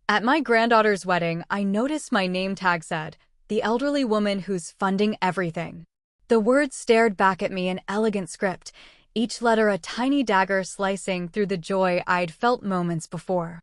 At my granddaughter's wedding, I noticed my name tag said, "The elderly woman who's funding everything." The words stared back at me in elegant script, each letter a tiny dagger slicing through the joy I'd felt moments before.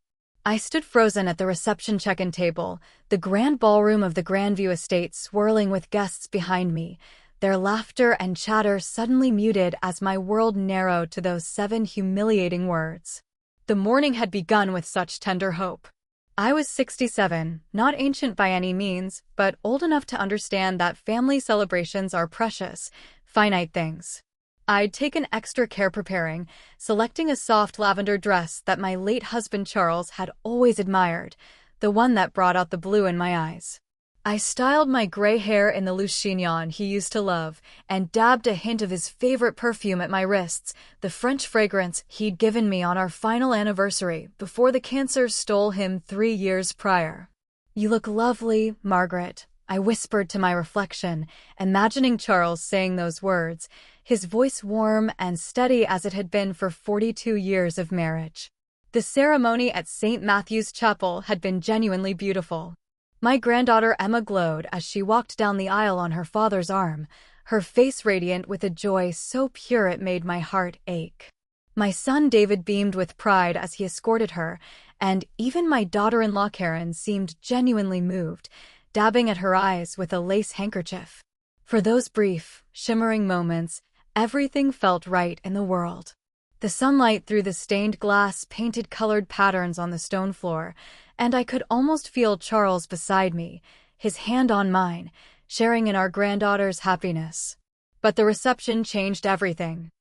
I stood frozen at the reception check-in table, the grand ballroom of the Grandview estate swirling with guests behind me, their laughter and chatter suddenly muted as my world narrowed to those 7 humiliating words. The morning had begun with such tender hope. I was 67, not ancient by any means, but old enough to understand that family celebrations are precious, finite things. I'd taken extra care preparing, selecting a soft lavender dress that my late husband Charles had always admired, the one that brought out the blue in my eyes. I styled my gray hair in the loose chignon he used to love, and dabbed a hint of his favorite perfume at my wrists, the French fragrance he'd given me on our final anniversary before the cancer stole him 3 years prior. "You look lovely, Margaret," I whispered to my reflection, imagining Charles saying those words, his voice warm and steady as it had been for 42 years of marriage. The ceremony at St. Matthew's Chapel had been genuinely beautiful. My granddaughter Emma glowed as she walked down the aisle on her father's arm, her face radiant with a joy so pure it made my heart ache. My son David beamed with pride as he escorted her, and even my daughter-in-law Karen seemed genuinely moved, dabbing at her eyes with a lace handkerchief. For those brief, shimmering moments, everything felt right in the world. The sunlight through the stained glass painted colored patterns on the stone floor, and I could almost feel Charles beside me, his hand on mine, sharing in our granddaughter's happiness. But the reception changed everything.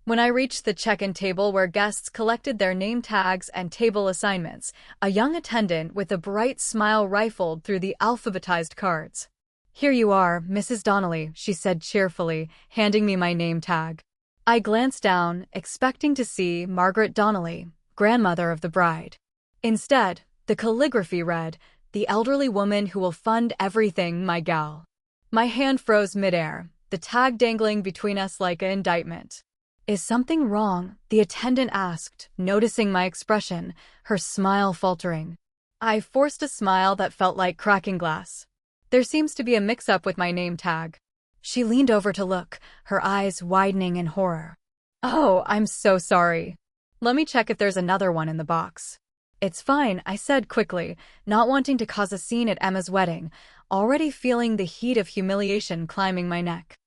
When I reached the check-in table where guests collected their name tags and table assignments, a young attendant with a bright smile rifled through the alphabetized cards. "Here you are, Mrs. Donnelly," she said cheerfully, handing me my name tag. I glanced down, expecting to see Margaret Donnelly, grandmother of the bride. Instead, the calligraphy read, "The elderly woman who will fund everything, my gal." My hand froze midair, the tag dangling between us like an indictment. "Is something wrong?" the attendant asked, noticing my expression, her smile faltering. I forced a smile that felt like cracking glass. "There seems to be a mix-up with my name tag." She leaned over to look, her eyes widening in horror. "Oh, I'm so sorry. Let me check if there's another one in the box." "It's fine," I said quickly, not wanting to cause a scene at Emma's wedding, already feeling the heat of humiliation climbing my neck.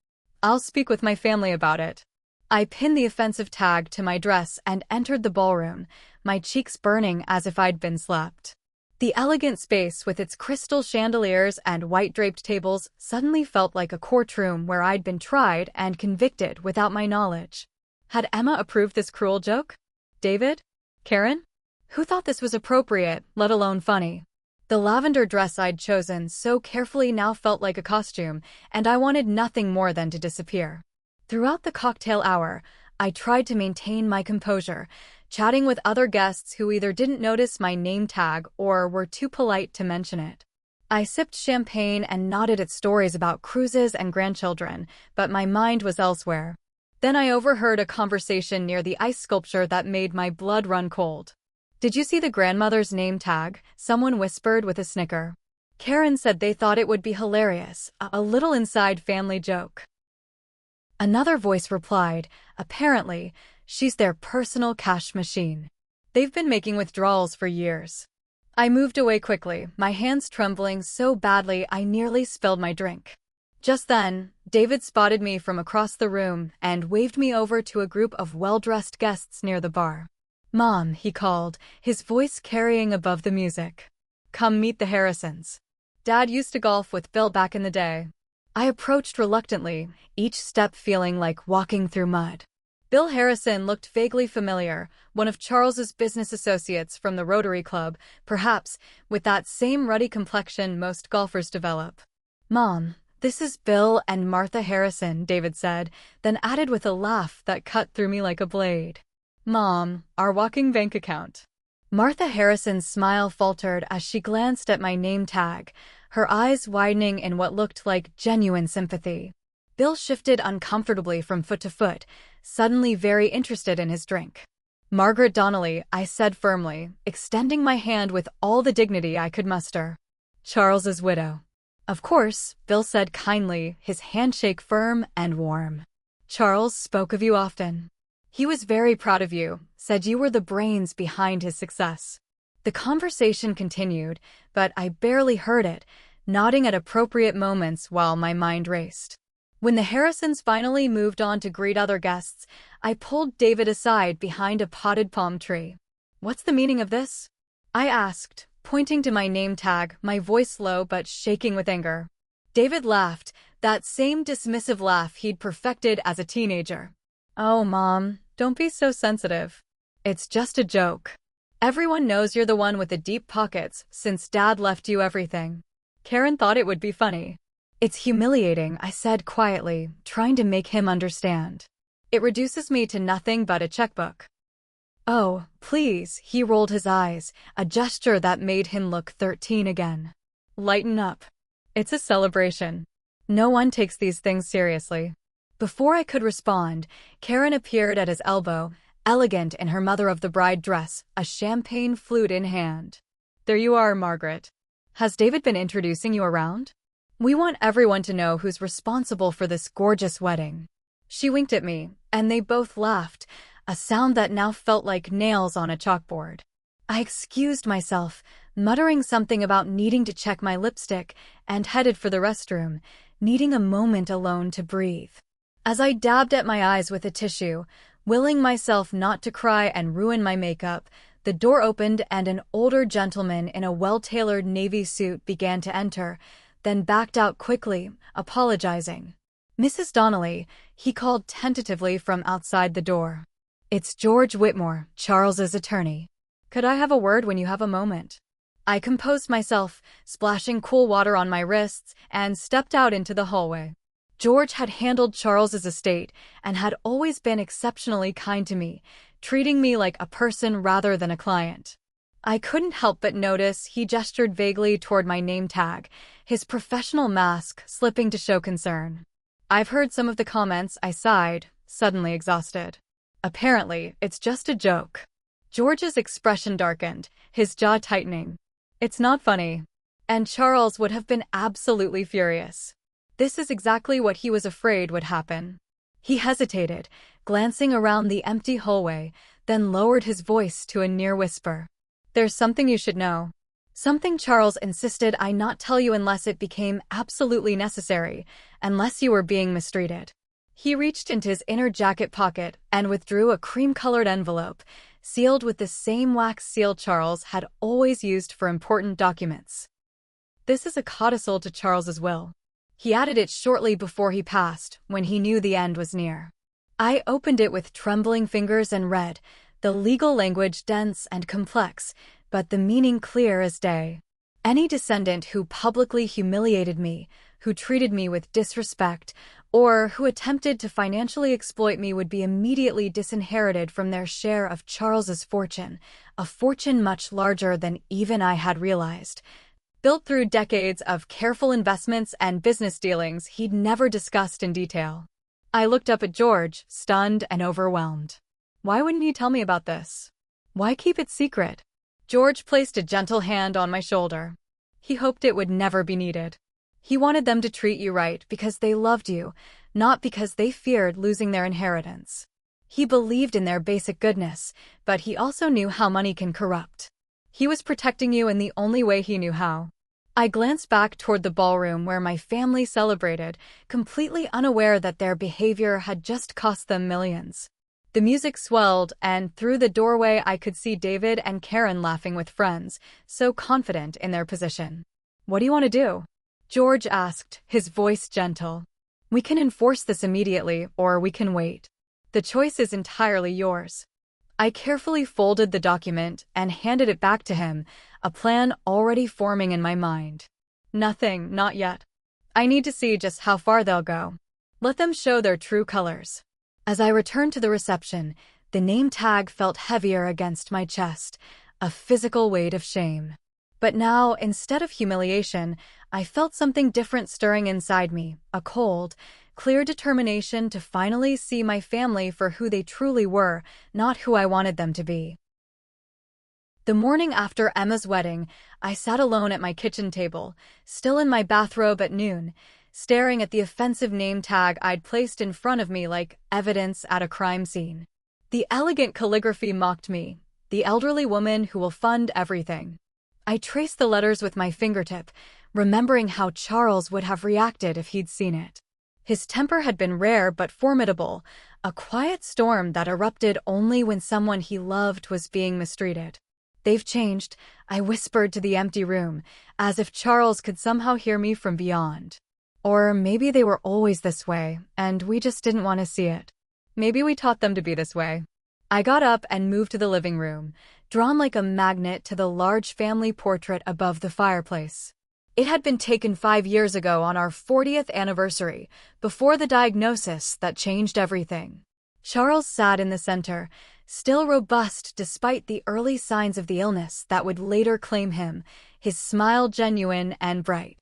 "I'll speak with my family about it." I pinned the offensive tag to my dress and entered the ballroom, my cheeks burning as if I'd been slapped. The elegant space with its crystal chandeliers and white-draped tables suddenly felt like a courtroom where I'd been tried and convicted without my knowledge. Had Emma approved this cruel joke? David? Karen? Who thought this was appropriate, let alone funny? The lavender dress I'd chosen so carefully now felt like a costume, and I wanted nothing more than to disappear. Throughout the cocktail hour, I tried to maintain my composure, chatting with other guests who either didn't notice my name tag or were too polite to mention it. I sipped champagne and nodded at stories about cruises and grandchildren, but my mind was elsewhere. Then I overheard a conversation near the ice sculpture that made my blood run cold. "Did you see the grandmother's name tag?" someone whispered with a snicker. Karen said they thought it would be hilarious, a little inside family joke. Another voice replied, "Apparently, she's their personal cash machine. They've been making withdrawals for years." I moved away quickly, my hands trembling so badly I nearly spilled my drink. Just then, David spotted me from across the room and waved me over to a group of well-dressed guests near the bar. "Mom," he called, his voice carrying above the music. "Come meet the Harrisons. Dad used to golf with Bill back in the day." I approached reluctantly, each step feeling like walking through mud. Bill Harrison looked vaguely familiar, one of Charles's business associates from the Rotary Club, perhaps, with that same ruddy complexion most golfers develop. "Mom, this is Bill and Martha Harrison," David said, then added with a laugh that cut through me like a blade. "Mom, our walking bank account." Martha Harrison's smile faltered as she glanced at my name tag, her eyes widening in what looked like genuine sympathy. Bill shifted uncomfortably from foot to foot, suddenly very interested in his drink. Margaret Donnelly, I said firmly, extending my hand with all the dignity I could muster. Charles's widow. Of course, Bill said kindly, his handshake firm and warm. Charles spoke of you often. He was very proud of you, said you were the brains behind his success. The conversation continued, but I barely heard it, nodding at appropriate moments while my mind raced. When the Harrisons finally moved on to greet other guests, I pulled David aside behind a potted palm tree. What's the meaning of this? I asked, pointing to my name tag, my voice low but shaking with anger. David laughed, that same dismissive laugh he'd perfected as a teenager. Oh, Mom, don't be so sensitive. It's just a joke. Everyone knows you're the one with the deep pockets since Dad left you everything. Karen thought it would be funny. It's humiliating, I said quietly, trying to make him understand. It reduces me to nothing but a checkbook. Oh, please, he rolled his eyes, a gesture that made him look 13 again. Lighten up. It's a celebration. No one takes these things seriously. Before I could respond, Karen appeared at his elbow, elegant in her mother-of-the-bride dress, a champagne flute in hand. There you are, Margaret. Has David been introducing you around? We want everyone to know who's responsible for this gorgeous wedding. She winked at me, and they both laughed, a sound that now felt like nails on a chalkboard. I excused myself, muttering something about needing to check my lipstick, and headed for the restroom, needing a moment alone to breathe. As I dabbed at my eyes with a tissue, willing myself not to cry and ruin my makeup, the door opened and an older gentleman in a well-tailored navy suit began to enter, then backed out quickly, apologizing. Mrs. Donnelly, he called tentatively from outside the door. It's George Whitmore, Charles's attorney. Could I have a word when you have a moment? I composed myself, splashing cool water on my wrists, and stepped out into the hallway. George had handled Charles's estate and had always been exceptionally kind to me, treating me like a person rather than a client. I couldn't help but notice he gestured vaguely toward my name tag, his professional mask slipping to show concern. I've heard some of the comments, I sighed, suddenly exhausted. Apparently, it's just a joke. George's expression darkened, his jaw tightening. It's not funny. And Charles would have been absolutely furious. This is exactly what he was afraid would happen. He hesitated, glancing around the empty hallway, then lowered his voice to a near whisper. There's something you should know. Something Charles insisted I not tell you unless it became absolutely necessary, unless you were being mistreated. He reached into his inner jacket pocket and withdrew a cream-colored envelope, sealed with the same wax seal Charles had always used for important documents. This is a codicil to Charles's will. He added it shortly before he passed, when he knew the end was near. I opened it with trembling fingers and read, the legal language dense and complex, but the meaning clear as day. Any descendant who publicly humiliated me, who treated me with disrespect, or who attempted to financially exploit me would be immediately disinherited from their share of Charles's fortune, a fortune much larger than even I had realized. Built through decades of careful investments and business dealings he'd never discussed in detail. I looked up at George, stunned and overwhelmed. Why wouldn't he tell me about this? Why keep it secret? George placed a gentle hand on my shoulder. He hoped it would never be needed. He wanted them to treat you right because they loved you, not because they feared losing their inheritance. He believed in their basic goodness, but he also knew how money can corrupt. He was protecting you in the only way he knew how. I glanced back toward the ballroom where my family celebrated, completely unaware that their behavior had just cost them millions. The music swelled, and through the doorway I could see David and Karen laughing with friends, so confident in their position. What do you want to do? George asked, his voice gentle. We can enforce this immediately, or we can wait. The choice is entirely yours. I carefully folded the document and handed it back to him, a plan already forming in my mind. Nothing, not yet. I need to see just how far they'll go. Let them show their true colors. As I returned to the reception, the name tag felt heavier against my chest, a physical weight of shame. But now, instead of humiliation, I felt something different stirring inside me, a cold, clear determination to finally see my family for who they truly were, not who I wanted them to be. The morning after Emma's wedding, I sat alone at my kitchen table, still in my bathrobe at noon, staring at the offensive name tag I'd placed in front of me like evidence at a crime scene. The elegant calligraphy mocked me, the elderly woman who will fund everything. I traced the letters with my fingertip, remembering how Charles would have reacted if he'd seen it. His temper had been rare but formidable, a quiet storm that erupted only when someone he loved was being mistreated. "They've changed," I whispered to the empty room, as if Charles could somehow hear me from beyond. Or maybe they were always this way, and we just didn't want to see it. Maybe we taught them to be this way. I got up and moved to the living room, drawn like a magnet to the large family portrait above the fireplace. It had been taken 5 years ago on our 40th anniversary, before the diagnosis that changed everything. Charles sat in the center, still robust despite the early signs of the illness that would later claim him, his smile genuine and bright.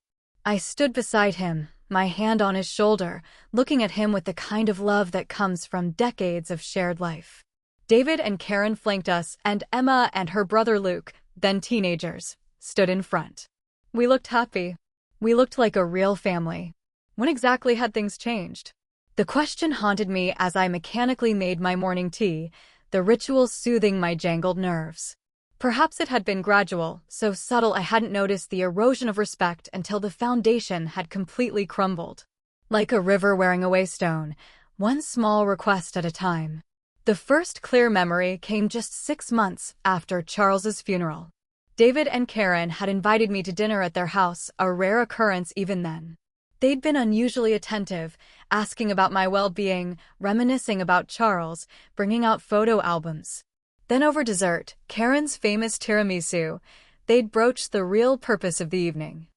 I stood beside him, my hand on his shoulder, looking at him with the kind of love that comes from decades of shared life. David and Karen flanked us, and Emma and her brother Luke, then teenagers, stood in front. We looked happy. We looked like a real family. When exactly had things changed? The question haunted me as I mechanically made my morning tea, the ritual soothing my jangled nerves. Perhaps it had been gradual, so subtle I hadn't noticed the erosion of respect until the foundation had completely crumbled. Like a river wearing away stone, one small request at a time. The first clear memory came just 6 months after Charles's funeral. David and Karen had invited me to dinner at their house, a rare occurrence even then. They'd been unusually attentive, asking about my well-being, reminiscing about Charles, bringing out photo albums. Then over dessert, Karen's famous tiramisu, they'd broached the real purpose of the evening.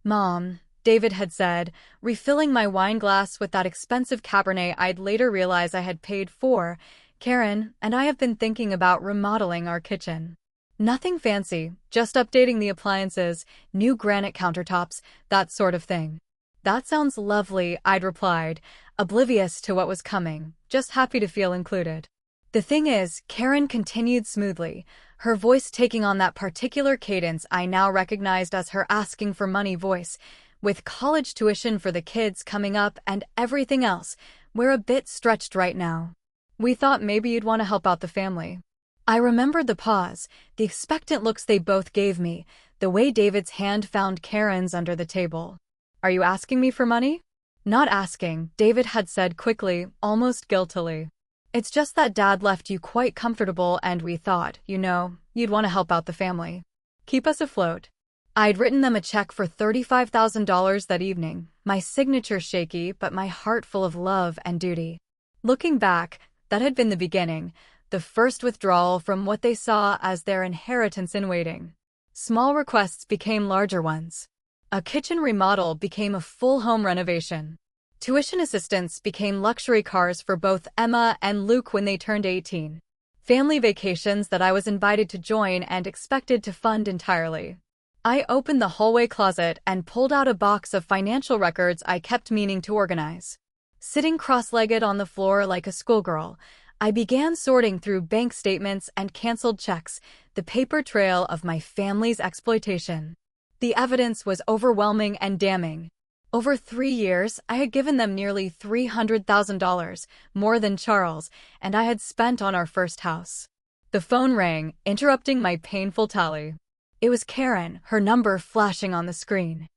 "Mom," David had said, refilling my wine glass with that expensive Cabernet I'd later realize I had paid for, "Karen and I have been thinking about remodeling our kitchen. Nothing fancy, just updating the appliances, new granite countertops, that sort of thing." "That sounds lovely," I'd replied, oblivious to what was coming, just happy to feel included. "The thing is," Karen continued smoothly, her voice taking on that particular cadence I now recognized as her asking for money voice, "with college tuition for the kids coming up and everything else, we're a bit stretched right now. We thought maybe you'd want to help out the family." I remembered the pause, the expectant looks they both gave me, the way David's hand found Karen's under the table. "Are you asking me for money?" "Not asking," David had said quickly, almost guiltily. "It's just that Dad left you quite comfortable and we thought, you'd want to help out the family. Keep us afloat." I'd written them a check for $35,000 that evening, my signature shaky but my heart full of love and duty. Looking back, that had been the beginning, the first withdrawal from what they saw as their inheritance in waiting. Small requests became larger ones. A kitchen remodel became a full home renovation. Tuition assistance became luxury cars for both Emma and Luke when they turned 18. Family vacations that I was invited to join and expected to fund entirely. I opened the hallway closet and pulled out a box of financial records I kept meaning to organize. Sitting cross-legged on the floor like a schoolgirl, I began sorting through bank statements and canceled checks, the paper trail of my family's exploitation. The evidence was overwhelming and damning. Over 3 years, I had given them nearly $300,000, more than Charles, and I had spent on our first house. The phone rang, interrupting my painful tally. It was Karen, her number flashing on the screen.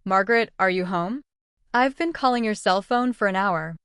"Margaret, are you home? I've been calling your cell phone for an hour."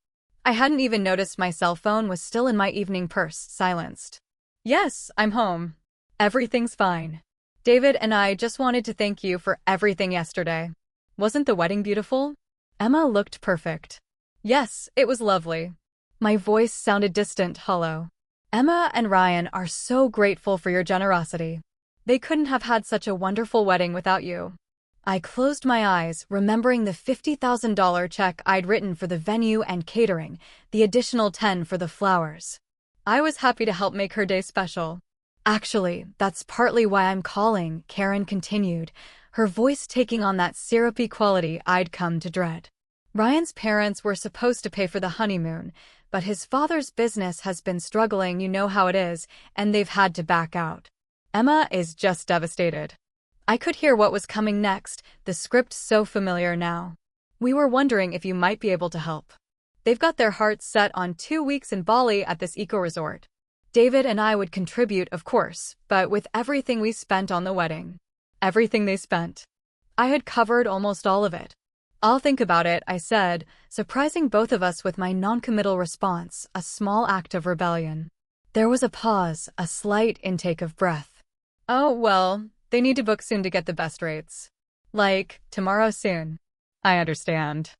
I hadn't even noticed my cell phone was still in my evening purse, silenced. "Yes, I'm home. Everything's fine. David and I just wanted to thank you for everything yesterday. Wasn't the wedding beautiful?" Emma looked perfect. "Yes, it was lovely." My voice sounded distant, hollow. "Emma and Ryan are so grateful for your generosity. They couldn't have had such a wonderful wedding without you." I closed my eyes, remembering the $50,000 check I'd written for the venue and catering, the additional 10 for the flowers. I was happy to help make her day special. "Actually, that's partly why I'm calling," Karen continued, her voice taking on that syrupy quality I'd come to dread. Ryan's parents were supposed to pay for the honeymoon, but his father's business has been struggling, you know how it is, and they've had to back out. Emma is just devastated. I could hear what was coming next, the script so familiar now. We were wondering if you might be able to help. They've got their hearts set on 2 weeks in Bali at this eco-resort. David and I would contribute, of course, but with everything we spent on the wedding. Everything they spent. I had covered almost all of it. I'll think about it, I said, surprising both of us with my non-committal response, a small act of rebellion. There was a pause, a slight intake of breath. Oh, well, they need to book soon to get the best rates. Like, tomorrow soon. I understand.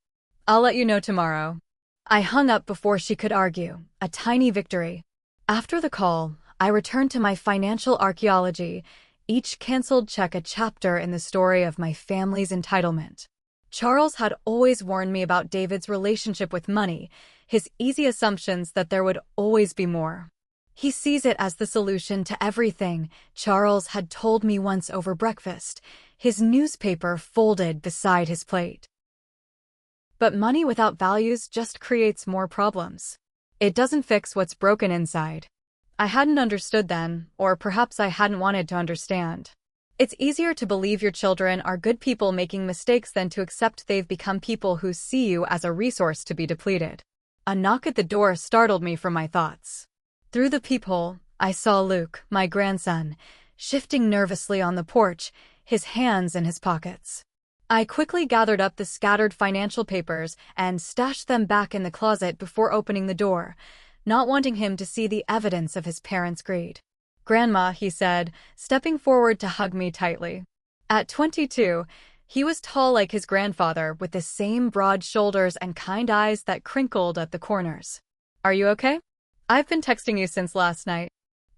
I'll let you know tomorrow. I hung up before she could argue, a tiny victory. After the call, I returned to my financial archaeology, each cancelled check a chapter in the story of my family's entitlement. Charles had always warned me about David's relationship with money, his easy assumptions that there would always be more. He sees it as the solution to everything, Charles had told me once over breakfast, his newspaper folded beside his plate. But money without values just creates more problems. It doesn't fix what's broken inside. I hadn't understood then, or perhaps I hadn't wanted to understand. It's easier to believe your children are good people making mistakes than to accept they've become people who see you as a resource to be depleted. A knock at the door startled me from my thoughts. Through the peephole, I saw Luke, my grandson, shifting nervously on the porch, his hands in his pockets. I quickly gathered up the scattered financial papers and stashed them back in the closet before opening the door, not wanting him to see the evidence of his parents' greed. "Grandma," he said, stepping forward to hug me tightly. At 22, he was tall like his grandfather, with the same broad shoulders and kind eyes that crinkled at the corners. "Are you okay? I've been texting you since last night."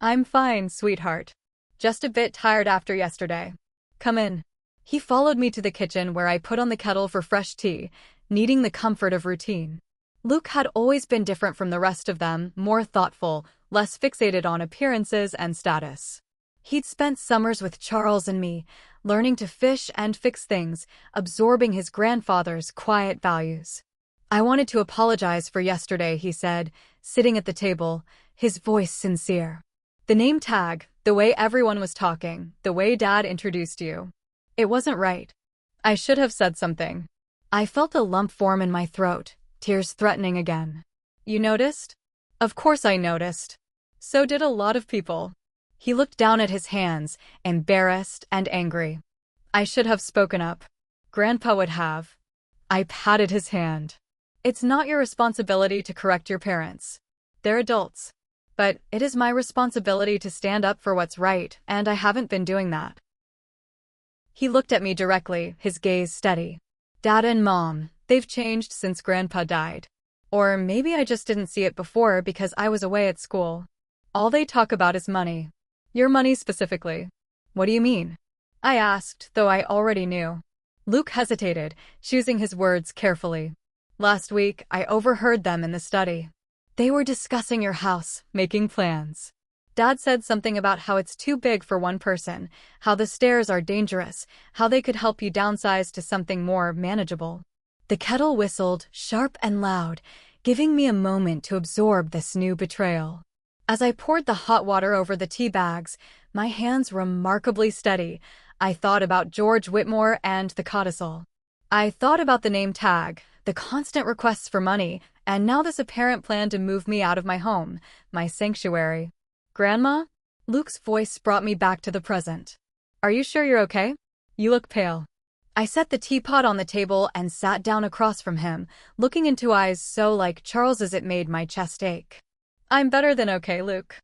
"I'm fine, sweetheart. Just a bit tired after yesterday. Come in." He followed me to the kitchen where I put on the kettle for fresh tea, needing the comfort of routine. Luke had always been different from the rest of them, more thoughtful, less fixated on appearances and status. He'd spent summers with Charles and me, learning to fish and fix things, absorbing his grandfather's quiet values. "I wanted to apologize for yesterday," he said, sitting at the table, his voice sincere. "The name tag, the way everyone was talking, the way Dad introduced you. It wasn't right. I should have said something." I felt a lump form in my throat, tears threatening again. "You noticed?" Of course I noticed. So did a lot of people. He looked down at his hands, embarrassed and angry. "I should have spoken up. Grandpa would have." I patted his hand. "It's not your responsibility to correct your parents. They're adults. But it is my responsibility to stand up for what's right, and I haven't been doing that." He looked at me directly, his gaze steady. "Dad and Mom, they've changed since Grandpa died. Or maybe I just didn't see it before because I was away at school. All they talk about is money. Your money specifically." "What do you mean?" I asked, though I already knew. Luke hesitated, choosing his words carefully. "Last week, I overheard them in the study. They were discussing your house, making plans. Dad said something about how it's too big for one person, how the stairs are dangerous, how they could help you downsize to something more manageable." The kettle whistled, sharp and loud, giving me a moment to absorb this new betrayal. As I poured the hot water over the tea bags, my hands remarkably steady, I thought about George Whitmore and the codicil. I thought about the name tag, the constant requests for money, and now this apparent plan to move me out of my home, my sanctuary. "Grandma?" Luke's voice brought me back to the present. "Are you sure you're okay? You look pale." I set the teapot on the table and sat down across from him, looking into eyes so like Charles's it made my chest ache. "I'm better than okay, Luke.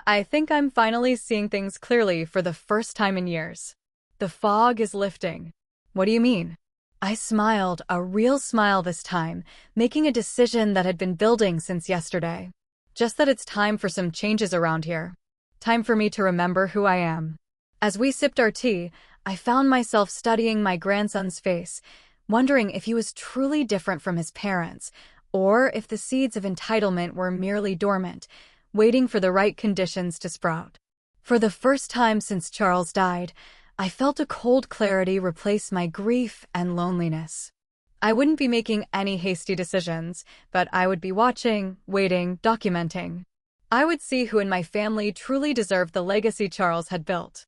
I think I'm finally seeing things clearly for the first time in years. The fog is lifting." "What do you mean?" I smiled, a real smile this time, making a decision that had been building since yesterday. Just that it's time for some changes around here. Time for me to remember who I am. As we sipped our tea, I found myself studying my grandson's face, wondering if he was truly different from his parents, or if the seeds of entitlement were merely dormant, waiting for the right conditions to sprout. For the first time since Charles died, I felt a cold clarity replace my grief and loneliness. I wouldn't be making any hasty decisions, but I would be watching, waiting, documenting. I would see who in my family truly deserved the legacy Charles had built.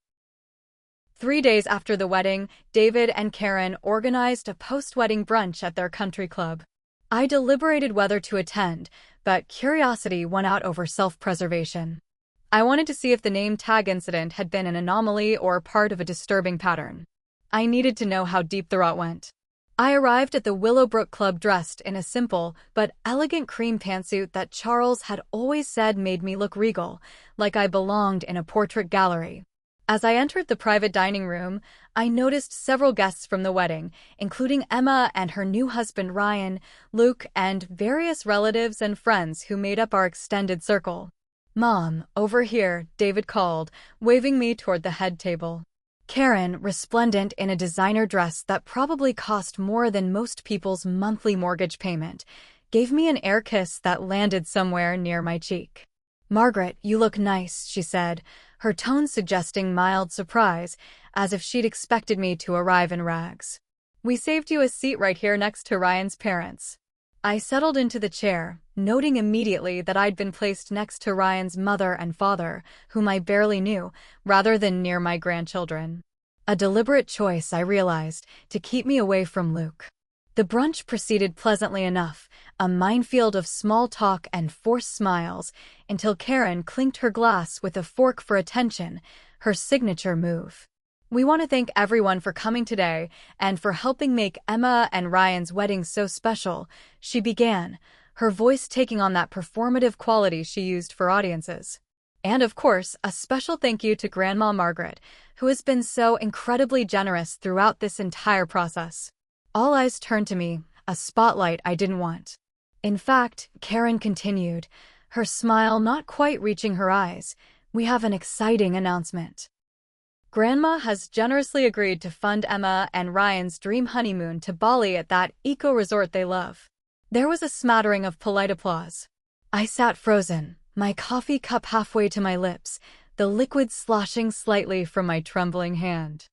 3 days after the wedding, David and Karen organized a post-wedding brunch at their country club. I deliberated whether to attend, but curiosity won out over self-preservation. I wanted to see if the name tag incident had been an anomaly or part of a disturbing pattern. I needed to know how deep the rot went. I arrived at the Willowbrook Club dressed in a simple but elegant cream pantsuit that Charles had always said made me look regal, like I belonged in a portrait gallery. As I entered the private dining room, I noticed several guests from the wedding, including Emma and her new husband Ryan, Luke, and various relatives and friends who made up our extended circle. "Mom, over here," David called, waving me toward the head table. Karen, resplendent in a designer dress that probably cost more than most people's monthly mortgage payment, gave me an air kiss that landed somewhere near my cheek. "Margaret, you look nice," she said, her tone suggesting mild surprise, as if she'd expected me to arrive in rags. "We saved you a seat right here next to Ryan's parents." I settled into the chair, noting immediately that I'd been placed next to Ryan's mother and father, whom I barely knew, rather than near my grandchildren. A deliberate choice, I realized, to keep me away from Luke. The brunch proceeded pleasantly enough, a minefield of small talk and forced smiles, until Karen clinked her glass with a fork for attention, her signature move. "We want to thank everyone for coming today and for helping make Emma and Ryan's wedding so special," she began, her voice taking on that performative quality she used for audiences. "And of course, a special thank you to Grandma Margaret, who has been so incredibly generous throughout this entire process." All eyes turned to me, a spotlight I didn't want. "In fact," Karen continued, her smile not quite reaching her eyes, "we have an exciting announcement. Grandma has generously agreed to fund Emma and Ryan's dream honeymoon to Bali at that eco-resort they love." There was a smattering of polite applause. I sat frozen, my coffee cup halfway to my lips, the liquid sloshing slightly from my trembling hand.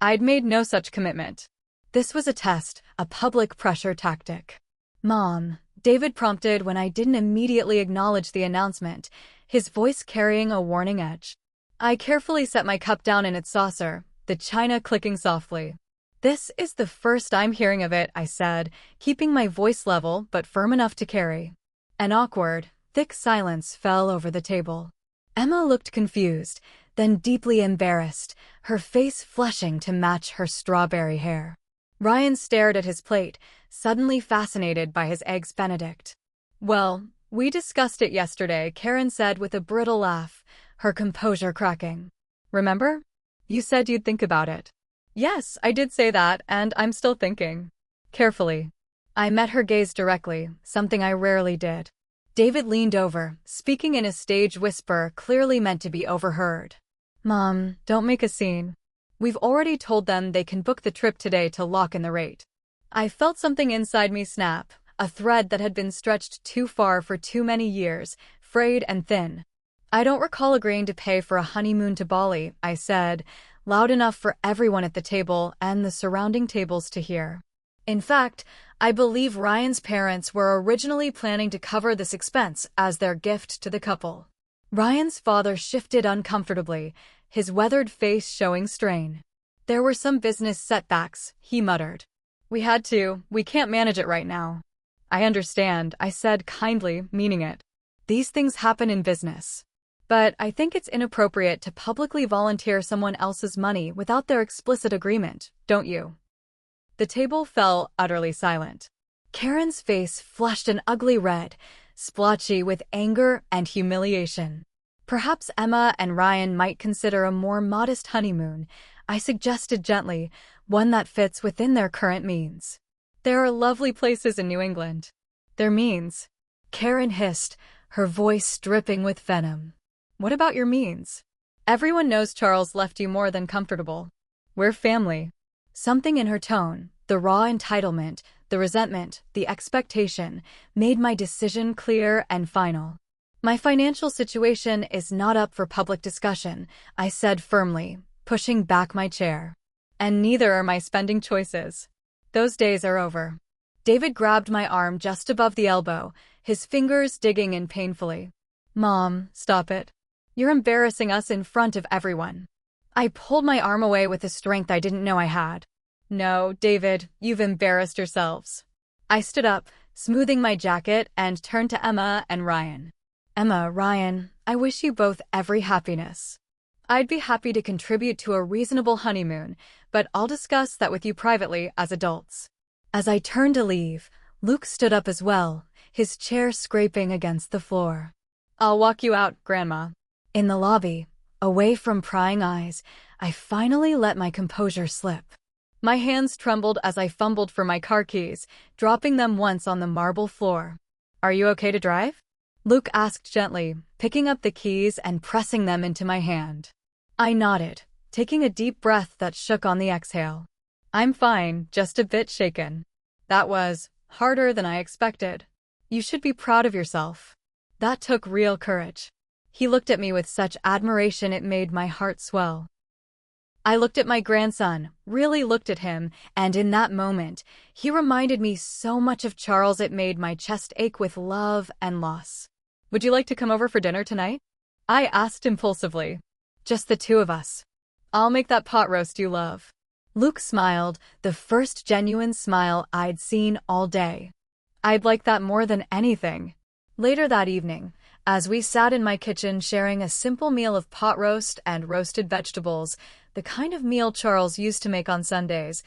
I'd made no such commitment. This was a test, a public pressure tactic. "Mom," David prompted when I didn't immediately acknowledge the announcement, his voice carrying a warning edge. I carefully set my cup down in its saucer, the china clicking softly. "This is the first I'm hearing of it," I said, keeping my voice level but firm enough to carry. An awkward, thick silence fell over the table. Emma looked confused, then deeply embarrassed, her face flushing to match her strawberry hair. Ryan stared at his plate, suddenly fascinated by his eggs Benedict. "Well, we discussed it yesterday," Karen said with a brittle laugh, her composure cracking. "Remember? You said you'd think about it." "Yes, I did say that, and I'm still thinking." Carefully. I met her gaze directly, something I rarely did. David leaned over, speaking in a stage whisper clearly meant to be overheard. "Mom, don't make a scene. We've already told them they can book the trip today to lock in the rate." I felt something inside me snap, a thread that had been stretched too far for too many years, frayed and thin. "I don't recall agreeing to pay for a honeymoon to Bali," I said, loud enough for everyone at the table and the surrounding tables to hear. In fact, I believe Ryan's parents were originally planning to cover this expense as their gift to the couple. Ryan's father shifted uncomfortably, his weathered face showing strain. "There were some business setbacks," he muttered. We can't manage it right now." "I understand," I said kindly, meaning it. "These things happen in business. But I think it's inappropriate to publicly volunteer someone else's money without their explicit agreement, don't you?" The table fell utterly silent. Karen's face flushed an ugly red, splotchy with anger and humiliation. "Perhaps Emma and Ryan might consider a more modest honeymoon," I suggested gently, one that fits within their current means. "There are lovely places in New England." "Their means?" Karen hissed, her voice dripping with venom. "What about your means? Everyone knows Charles left you more than comfortable. We're family." Something in her tone, the raw entitlement, the resentment, the expectation, made my decision clear and final. "My financial situation is not up for public discussion," I said firmly, pushing back my chair. And neither are my spending choices. Those days are over. David grabbed my arm just above the elbow, his fingers digging in painfully. Mom, stop it. You're embarrassing us in front of everyone. I pulled my arm away with a strength I didn't know I had. No, David, you've embarrassed yourselves. I stood up, smoothing my jacket, and turned to Emma and Ryan. Emma, Ryan, I wish you both every happiness. I'd be happy to contribute to a reasonable honeymoon, but I'll discuss that with you privately as adults. As I turned to leave, Luke stood up as well, his chair scraping against the floor. I'll walk you out, Grandma. In the lobby, away from prying eyes, I finally let my composure slip. My hands trembled as I fumbled for my car keys, dropping them once on the marble floor. Are you okay to drive? Luke asked gently, picking up the keys and pressing them into my hand. I nodded, taking a deep breath that shook on the exhale. I'm fine, just a bit shaken. That was harder than I expected. You should be proud of yourself. That took real courage. He looked at me with such admiration it made my heart swell. I looked at my grandson, really looked at him, and in that moment, he reminded me so much of Charles it made my chest ache with love and loss. Would you like to come over for dinner tonight? I asked impulsively. Just the two of us. I'll make that pot roast you love. Luke smiled, the first genuine smile I'd seen all day. I'd like that more than anything. Later that evening, as we sat in my kitchen sharing a simple meal of pot roast and roasted vegetables, the kind of meal Charles used to make on Sundays,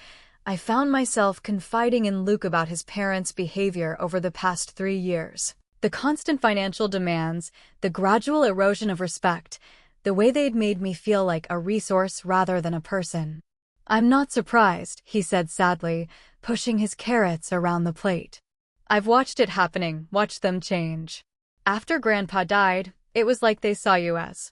I found myself confiding in Luke about his parents' behavior over the past 3 years. The constant financial demands, the gradual erosion of respect, the way they'd made me feel like a resource rather than a person. I'm not surprised, he said sadly, pushing his carrots around the plate. I've watched it happening, watched them change. After Grandpa died, it was like they saw you as,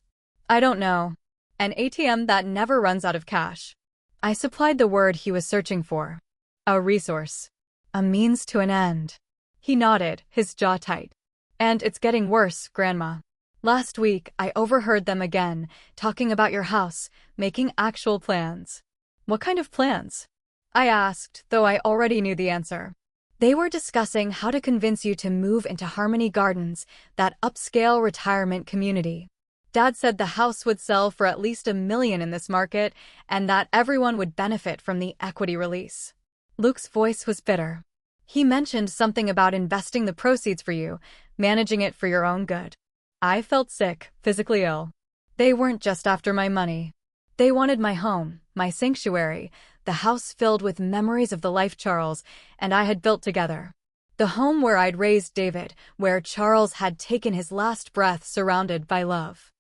I don't know, an ATM that never runs out of cash. I supplied the word he was searching for. A resource. A means to an end. He nodded, his jaw tight. And it's getting worse, Grandma. Last week, I overheard them again, talking about your house, making actual plans. What kind of plans? I asked, though I already knew the answer. They were discussing how to convince you to move into Harmony Gardens, that upscale retirement community. Dad said the house would sell for at least $1 million in this market, and that everyone would benefit from the equity release. Luke's voice was bitter. He mentioned something about investing the proceeds for you, managing it for your own good. I felt sick, physically ill. They weren't just after my money. They wanted my home, my sanctuary, the house filled with memories of the life Charles and I had built together. The home where I'd raised David, where Charles had taken his last breath surrounded by love.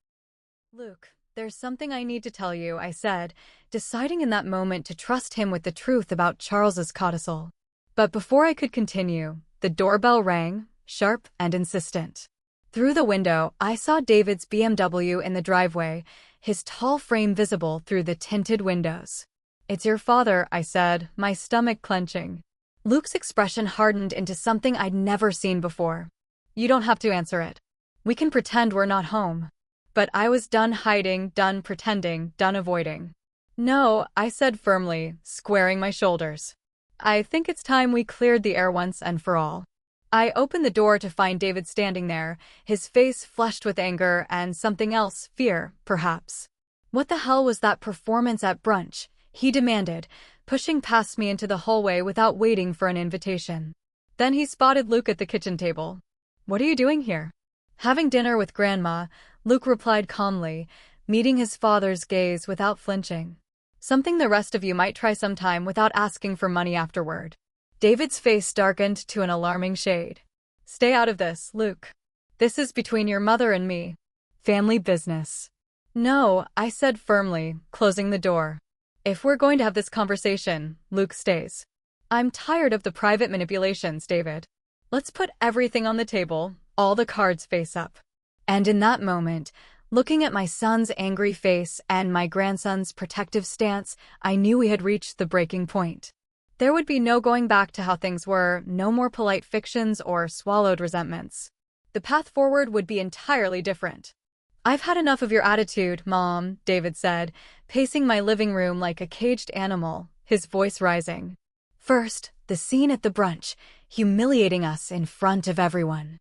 Luke, there's something I need to tell you, I said, deciding in that moment to trust him with the truth about Charles's codicil. But before I could continue, the doorbell rang, sharp and insistent. Through the window, I saw David's BMW in the driveway, his tall frame visible through the tinted windows. It's your father, I said, my stomach clenching. Luke's expression hardened into something I'd never seen before. You don't have to answer it. We can pretend we're not home. But I was done hiding, done pretending, done avoiding. No, I said firmly, squaring my shoulders. I think it's time we cleared the air once and for all. I opened the door to find David standing there, his face flushed with anger and something else, fear, perhaps. What the hell was that performance at brunch? He demanded, pushing past me into the hallway without waiting for an invitation. Then he spotted Luke at the kitchen table. What are you doing here? Having dinner with Grandma, Luke replied calmly, meeting his father's gaze without flinching. Something the rest of you might try sometime without asking for money afterward. David's face darkened to an alarming shade. Stay out of this, Luke. This is between your mother and me. Family business. No, I said firmly, closing the door. If we're going to have this conversation, Luke stays. I'm tired of the private manipulations, David. Let's put everything on the table, all the cards face up. And in that moment, looking at my son's angry face and my grandson's protective stance, I knew we had reached the breaking point. There would be no going back to how things were, no more polite fictions or swallowed resentments. The path forward would be entirely different. "I've had enough of your attitude, Mom," David said, pacing my living room like a caged animal, his voice rising. First, the scene at the brunch, humiliating us in front of everyone.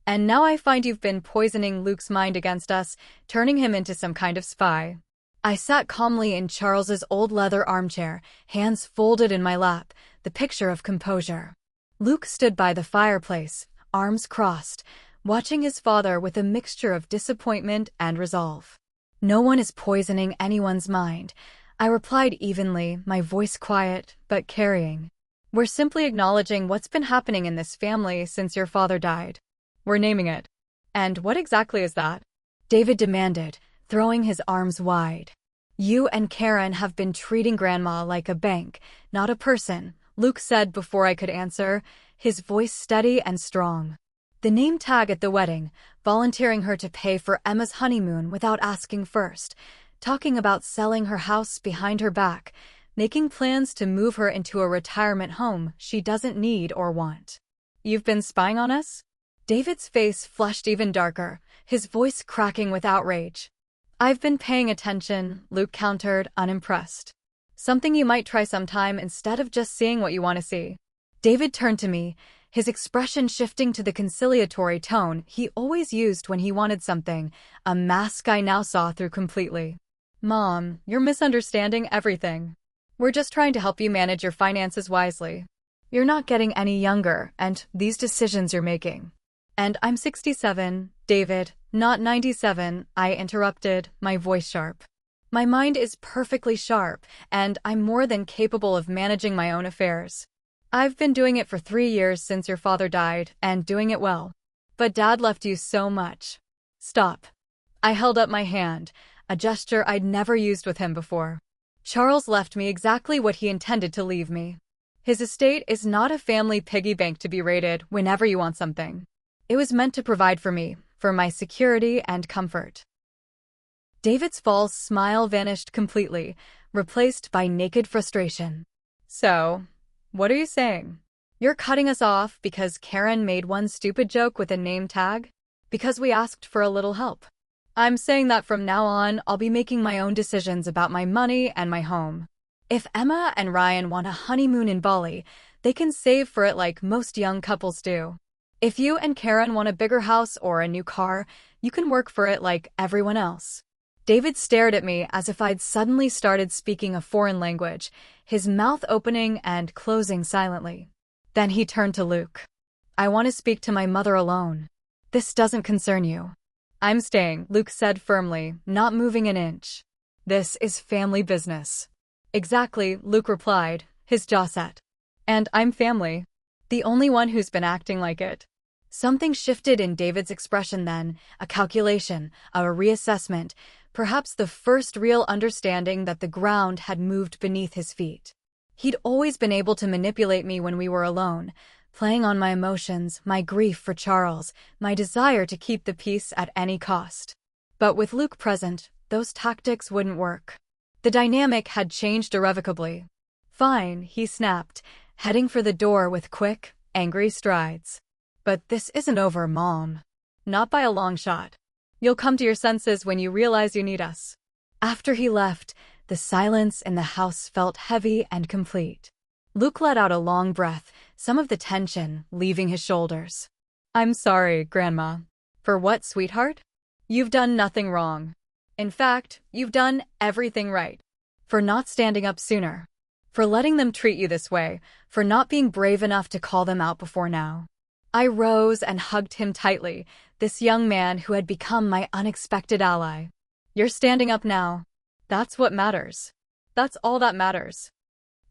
And now I find you've been poisoning Luke's mind against us, turning him into some kind of spy. I sat calmly in Charles's old leather armchair, hands folded in my lap, the picture of composure. Luke stood by the fireplace, arms crossed, watching his father with a mixture of disappointment and resolve. "No one is poisoning anyone's mind," I replied evenly, my voice quiet, but carrying. "We're simply acknowledging what's been happening in this family since your father died. We're naming it." "And what exactly is that?" David demanded, throwing his arms wide. "You and Karen have been treating Grandma like a bank, not a person," Luke said before I could answer, his voice steady and strong. "The name tag at the wedding, volunteering her to pay for Emma's honeymoon without asking first, talking about selling her house behind her back, making plans to move her into a retirement home she doesn't need or want. You've been spying on us?" David's face flushed even darker, his voice cracking with outrage. "I've been paying attention," Luke countered, unimpressed. "Something you might try sometime instead of just seeing what you want to see." David turned to me, his expression shifting to the conciliatory tone he always used when he wanted something, a mask I now saw through completely. "Mom, you're misunderstanding everything. We're just trying to help you manage your finances wisely. You're not getting any younger, and these decisions you're making." "And I'm 67, David, not 97, I interrupted, my voice sharp. "My mind is perfectly sharp, and I'm more than capable of managing my own affairs. I've been doing it for 3 years since your father died, and doing it well. But Dad left you so much." "Stop." I held up my hand, a gesture I'd never used with him before. "Charles left me exactly what he intended to leave me. His estate is not a family piggy bank to be raided whenever you want something. It was meant to provide for me, for my security and comfort." David's false smile vanished completely, replaced by naked frustration. "So, what are you saying? You're cutting us off because Karen made one stupid joke with a name tag? Because we asked for a little help? I'm saying that from now on, I'll be making my own decisions about my money and my home. If Emma and Ryan want a honeymoon in Bali, they can save for it like most young couples do. If you and Karen want a bigger house or a new car, you can work for it like everyone else." David stared at me as if I'd suddenly started speaking a foreign language, his mouth opening and closing silently. Then he turned to Luke. "I want to speak to my mother alone. This doesn't concern you." "I'm staying," Luke said firmly, not moving an inch. "This is family business." "Exactly," Luke replied, his jaw set. "And I'm family. The only one who's been acting like it." Something shifted in David's expression then, a calculation, a reassessment, perhaps the first real understanding that the ground had moved beneath his feet. He'd always been able to manipulate me when we were alone, playing on my emotions, my grief for Charles, my desire to keep the peace at any cost. But with Luke present, those tactics wouldn't work. The dynamic had changed irrevocably. "Fine," he snapped, heading for the door with quick, angry strides. "But this isn't over, Mom. Not by a long shot. You'll come to your senses when you realize you need us." After he left, the silence in the house felt heavy and complete. Luke let out a long breath, some of the tension leaving his shoulders. "I'm sorry, Grandma." "For what, sweetheart? You've done nothing wrong. In fact, you've done everything right. For not standing up sooner. For letting them treat you this way, for not being brave enough to call them out before now." I rose and hugged him tightly, this young man who had become my unexpected ally. "You're standing up now. That's what matters. That's all that matters."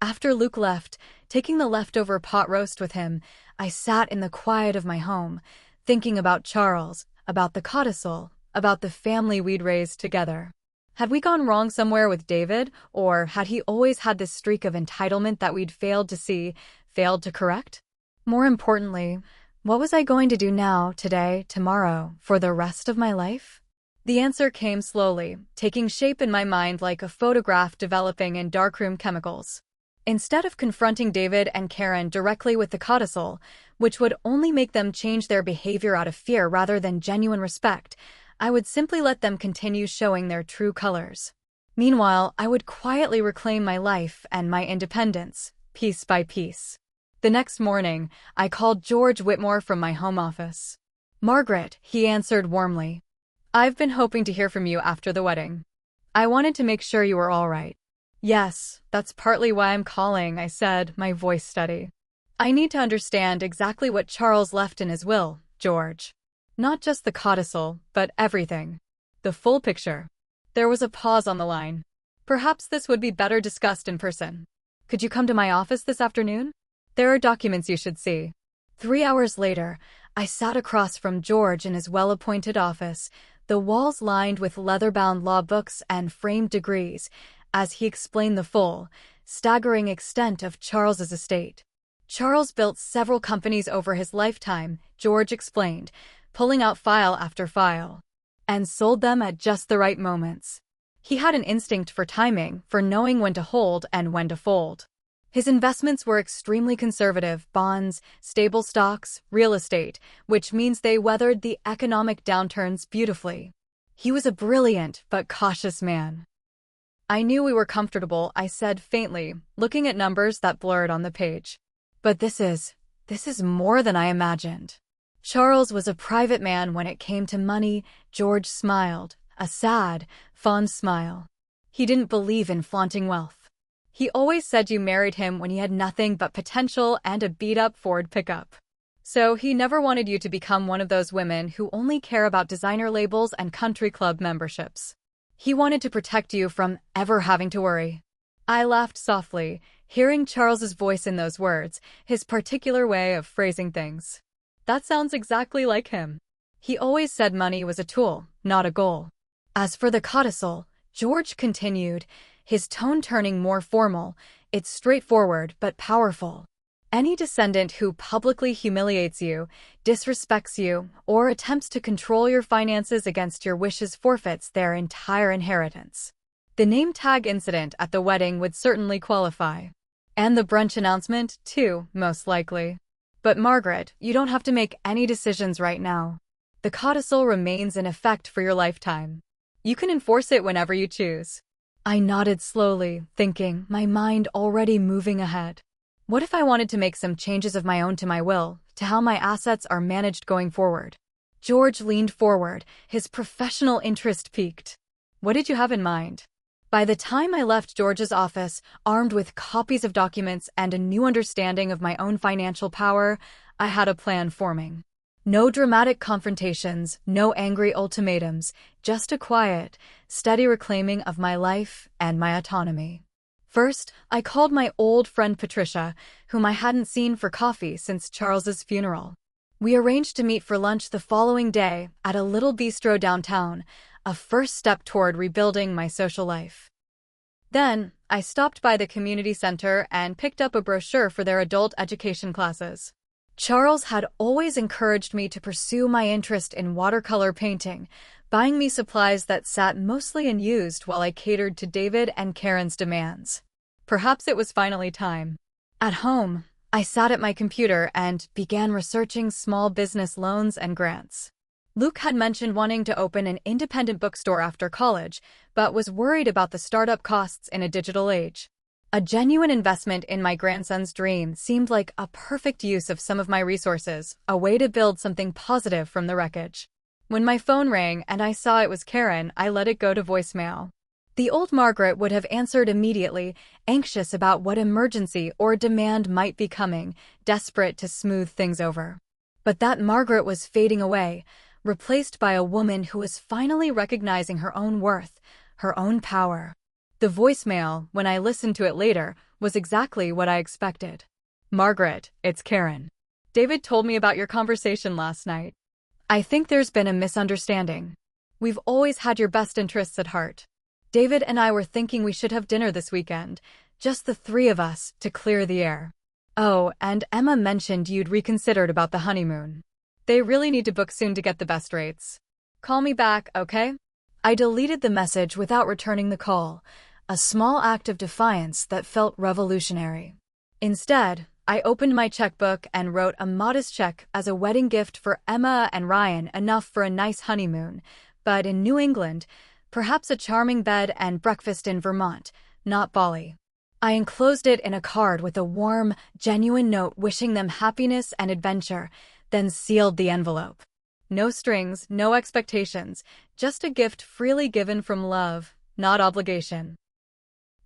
After Luke left, taking the leftover pot roast with him, I sat in the quiet of my home, thinking about Charles, about the codicil, about the family we'd raised together. Had we gone wrong somewhere with David, or had he always had this streak of entitlement that we'd failed to see, failed to correct? More importantly, what was I going to do now, today, tomorrow, for the rest of my life? The answer came slowly, taking shape in my mind like a photograph developing in darkroom chemicals. Instead of confronting David and Karen directly with the codicil, which would only make them change their behavior out of fear rather than genuine respect, I would simply let them continue showing their true colors. Meanwhile, I would quietly reclaim my life and my independence, piece by piece. The next morning, I called George Whitmore from my home office. "Margaret," he answered warmly. "I've been hoping to hear from you after the wedding. I wanted to make sure you were all right." "Yes, that's partly why I'm calling," I said, my voice steady. "I need to understand exactly what Charles left in his will, George. Not just the codicil, but everything. The full picture." There was a pause on the line. "Perhaps this would be better discussed in person. Could you come to my office this afternoon? There are documents you should see." 3 hours later, I sat across from George in his well-appointed office, the walls lined with leather-bound law books and framed degrees, as he explained the full, staggering extent of Charles's estate. "Charles built several companies over his lifetime," George explained, pulling out file after file, "and sold them at just the right moments. He had an instinct for timing, for knowing when to hold and when to fold. His investments were extremely conservative: bonds, stable stocks, real estate, which means they weathered the economic downturns beautifully. He was a brilliant but cautious man." "I knew we were comfortable," I said faintly, looking at numbers that blurred on the page. "But this is more than I imagined." "Charles was a private man when it came to money," George smiled, a sad, fond smile. "He didn't believe in flaunting wealth. He always said you married him when he had nothing but potential and a beat-up Ford pickup. So he never wanted you to become one of those women who only care about designer labels and country club memberships. He wanted to protect you from ever having to worry." I laughed softly, hearing Charles's voice in those words, his particular way of phrasing things. "That sounds exactly like him. He always said money was a tool, not a goal." "As for the codicil," George continued, his tone turning more formal, "it's straightforward but powerful. Any descendant who publicly humiliates you, disrespects you, or attempts to control your finances against your wishes forfeits their entire inheritance. The name tag incident at the wedding would certainly qualify. And the brunch announcement, too, most likely. But Margaret, you don't have to make any decisions right now. The codicil remains in effect for your lifetime. You can enforce it whenever you choose." I nodded slowly, thinking, my mind already moving ahead. What if I wanted to make some changes of my own to my will, to how my assets are managed going forward? George leaned forward, his professional interest piqued. "What did you have in mind?" By the time I left George's office, armed with copies of documents and a new understanding of my own financial power, I had a plan forming. No dramatic confrontations, no angry ultimatums, just a quiet, steady reclaiming of my life and my autonomy. First, I called my old friend Patricia, whom I hadn't seen for coffee since Charles's funeral. We arranged to meet for lunch the following day at a little bistro downtown, a first step toward rebuilding my social life. Then, I stopped by the community center and picked up a brochure for their adult education classes. Charles had always encouraged me to pursue my interest in watercolor painting, buying me supplies that sat mostly unused while I catered to David and Karen's demands. Perhaps it was finally time. At home, I sat at my computer and began researching small business loans and grants. Luke had mentioned wanting to open an independent bookstore after college, but was worried about the startup costs in a digital age. A genuine investment in my grandson's dream seemed like a perfect use of some of my resources, a way to build something positive from the wreckage. When my phone rang and I saw it was Karen, I let it go to voicemail. The old Margaret would have answered immediately, anxious about what emergency or demand might be coming, desperate to smooth things over. But that Margaret was fading away, replaced by a woman who was finally recognizing her own worth, her own power. The voicemail, when I listened to it later, was exactly what I expected. "Margaret, it's Karen. David told me about your conversation last night. I think there's been a misunderstanding. We've always had your best interests at heart. David and I were thinking we should have dinner this weekend, just the three of us, to clear the air. Oh, and Emma mentioned you'd reconsidered about the honeymoon. They really need to book soon to get the best rates. Call me back, okay?" I deleted the message without returning the call, a small act of defiance that felt revolutionary. Instead, I opened my checkbook and wrote a modest check as a wedding gift for Emma and Ryan, enough for a nice honeymoon, but in New England, perhaps a charming bed and breakfast in Vermont, not Bali. I enclosed it in a card with a warm, genuine note wishing them happiness and adventure, then sealed the envelope. No strings, no expectations, just a gift freely given from love, not obligation.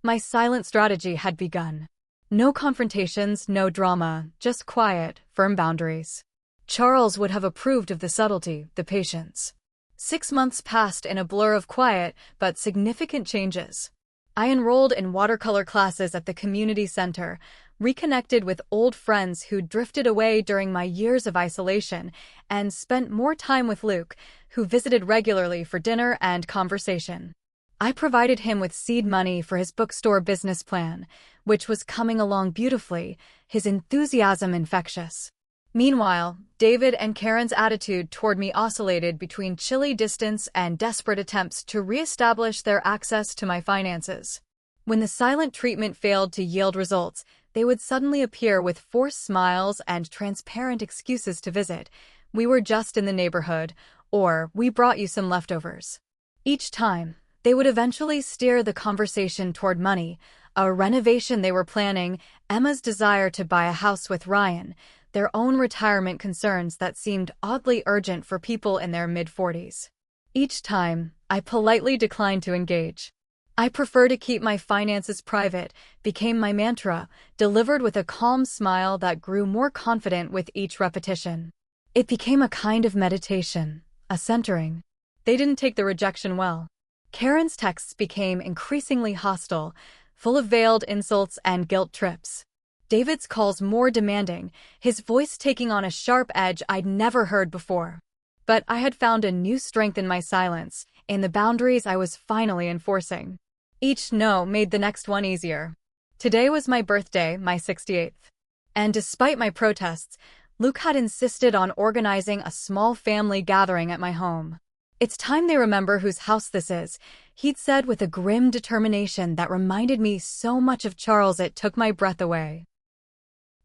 My silent strategy had begun. No confrontations, no drama, just quiet, firm boundaries. Charles would have approved of the subtlety, the patience. 6 months passed in a blur of quiet, but significant changes. I enrolled in watercolor classes at the community center, reconnected with old friends who drifted away during my years of isolation, and spent more time with Luke, who visited regularly for dinner and conversation. I provided him with seed money for his bookstore business plan, which was coming along beautifully, his enthusiasm infectious. Meanwhile, David and Karen's attitude toward me oscillated between chilly distance and desperate attempts to reestablish their access to my finances. When the silent treatment failed to yield results, they would suddenly appear with forced smiles and transparent excuses to visit. We were just in the neighborhood, or we brought you some leftovers. Each time, they would eventually steer the conversation toward money, a renovation they were planning, Emma's desire to buy a house with Ryan, their own retirement concerns that seemed oddly urgent for people in their mid-40s. Each time, I politely declined to engage. I prefer to keep my finances private, became my mantra, delivered with a calm smile that grew more confident with each repetition. It became a kind of meditation, a centering. They didn't take the rejection well. Karen's texts became increasingly hostile, full of veiled insults and guilt trips. David's calls more demanding, his voice taking on a sharp edge I'd never heard before. But I had found a new strength in my silence, in the boundaries I was finally enforcing. Each no made the next one easier. Today was my birthday, my 68th. And despite my protests, Luke had insisted on organizing a small family gathering at my home. "It's time they remember whose house this is," he'd said with a grim determination that reminded me so much of Charles it took my breath away.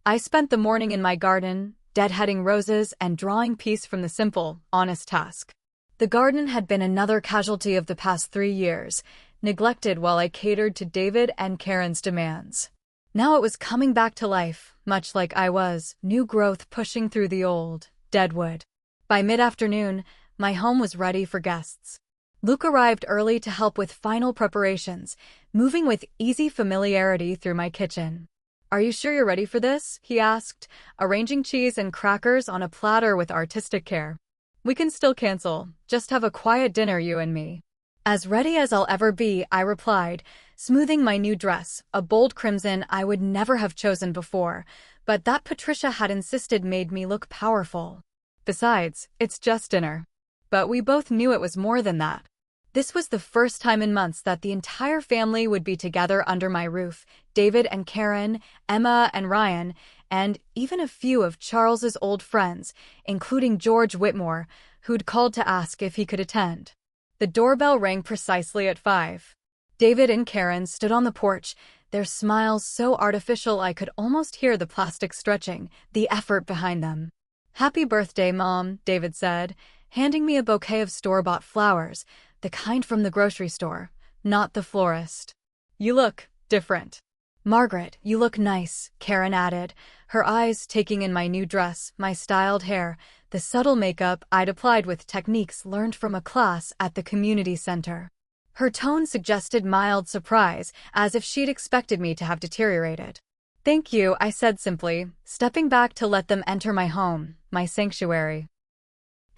I spent the morning in my garden, deadheading roses and drawing peace from the simple, honest task. The garden had been another casualty of the past 3 years, neglected while I catered to David and Karen's demands. Now it was coming back to life, much like I was, new growth pushing through the old, dead wood. By mid-afternoon, my home was ready for guests. Luke arrived early to help with final preparations, moving with easy familiarity through my kitchen. "Are you sure you're ready for this?" he asked, arranging cheese and crackers on a platter with artistic care. "We can still cancel, just have a quiet dinner, you and me." "As ready as I'll ever be," I replied, smoothing my new dress, a bold crimson I would never have chosen before, but that Patricia had insisted made me look powerful. Besides, it's just dinner. But we both knew it was more than that. This was the first time in months that the entire family would be together under my roof, David and Karen, Emma and Ryan, and even a few of Charles's old friends, including George Whitmore, who'd called to ask if he could attend. The doorbell rang precisely at 5. David and Karen stood on the porch, their smiles so artificial I could almost hear the plastic stretching, the effort behind them. "Happy birthday, Mom," David said, handing me a bouquet of store-bought flowers, the kind from the grocery store, not the florist. "You look different." "Margaret, you look nice," Karen added, her eyes taking in my new dress, my styled hair, the subtle makeup I'd applied with techniques learned from a class at the community center. Her tone suggested mild surprise, as if she'd expected me to have deteriorated. "Thank you," I said simply, stepping back to let them enter my home, my sanctuary.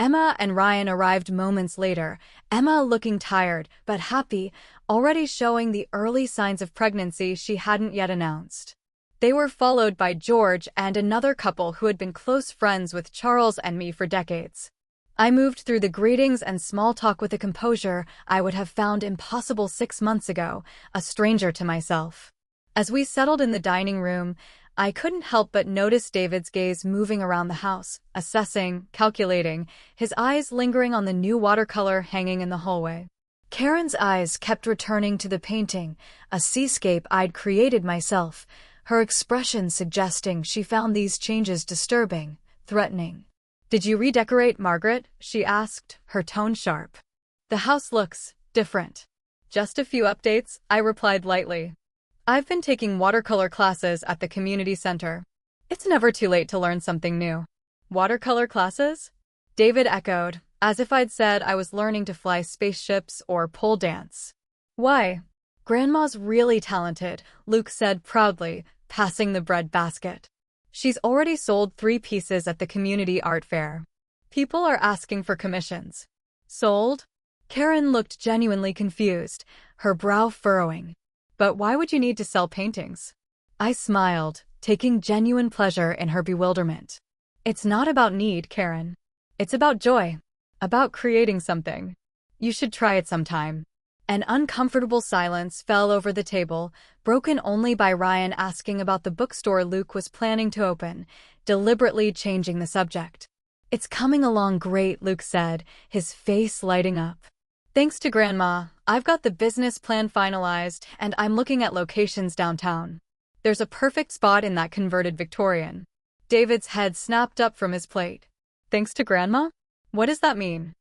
Emma and Ryan arrived moments later, Emma looking tired but happy, already showing the early signs of pregnancy she hadn't yet announced. They were followed by George and another couple who had been close friends with Charles and me for decades. I moved through the greetings and small talk with a composure I would have found impossible 6 months ago, a stranger to myself. As we settled in the dining room, I couldn't help but notice David's gaze moving around the house, assessing, calculating, his eyes lingering on the new watercolor hanging in the hallway. Karen's eyes kept returning to the painting, a seascape I'd created myself, her expression suggesting she found these changes disturbing, threatening. "Did you redecorate, Margaret?" she asked, her tone sharp. The house looks different. Just a few updates, I replied lightly. I've been taking watercolor classes at the community center. It's never too late to learn something new. Watercolor classes? David echoed, as if I'd said I was learning to fly spaceships or pole dance. Why? Grandma's really talented, Luke said proudly, passing the bread basket. She's already sold 3 pieces at the community art fair. People are asking for commissions. Sold? Karen looked genuinely confused, her brow furrowing. But why would you need to sell paintings? I smiled, taking genuine pleasure in her bewilderment. It's not about need, Karen. It's about joy. About creating something. You should try it sometime. An uncomfortable silence fell over the table, broken only by Ryan asking about the bookstore Luke was planning to open, deliberately changing the subject. It's coming along great, Luke said, his face lighting up. Thanks to Grandma, I've got the business plan finalized and I'm looking at locations downtown. There's a perfect spot in that converted Victorian. David's head snapped up from his plate. Thanks to Grandma? What does that mean?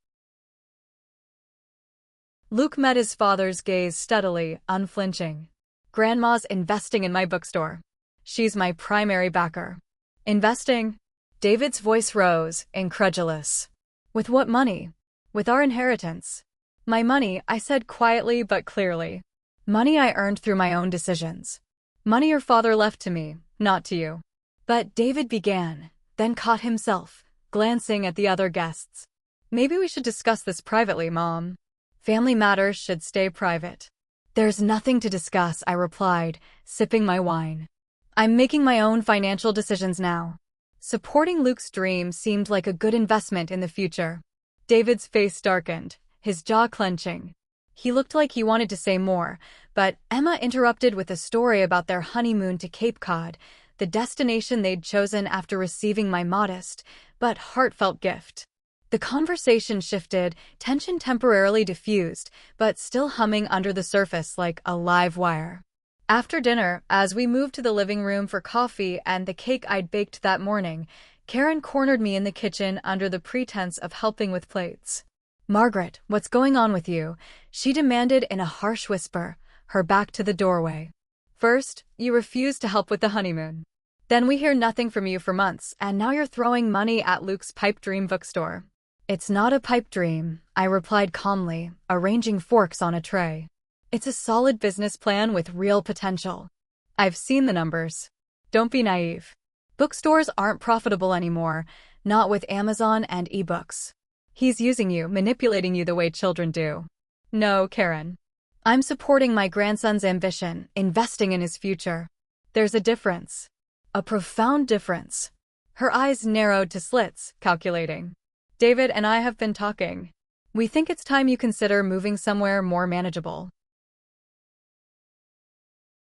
Luke met his father's gaze steadily, unflinching. Grandma's investing in my bookstore. She's my primary backer. Investing? David's voice rose, incredulous. With what money? With our inheritance. My money, I said quietly but clearly. Money I earned through my own decisions. Money your father left to me, not to you. But David began, then caught himself, glancing at the other guests. Maybe we should discuss this privately, Mom. Family matters should stay private. There's nothing to discuss, I replied, sipping my wine. I'm making my own financial decisions now. Supporting Luke's dream seemed like a good investment in the future. David's face darkened, his jaw clenching. He looked like he wanted to say more, but Emma interrupted with a story about their honeymoon to Cape Cod, the destination they'd chosen after receiving my modest but heartfelt gift. The conversation shifted, tension temporarily diffused, but still humming under the surface like a live wire. After dinner, as we moved to the living room for coffee and the cake I'd baked that morning, Karen cornered me in the kitchen under the pretense of helping with plates. Margaret, what's going on with you? She demanded in a harsh whisper, her back to the doorway. First, you refused to help with the honeymoon. Then we hear nothing from you for months, and now you're throwing money at Luke's pipe dream bookstore. It's not a pipe dream, I replied calmly, arranging forks on a tray. It's a solid business plan with real potential. I've seen the numbers. Don't be naive. Bookstores aren't profitable anymore, not with Amazon and ebooks. He's using you, manipulating you the way children do. No, Karen. I'm supporting my grandson's ambition, investing in his future. There's a difference. A profound difference. Her eyes narrowed to slits, calculating. David and I have been talking. We think it's time you consider moving somewhere more manageable.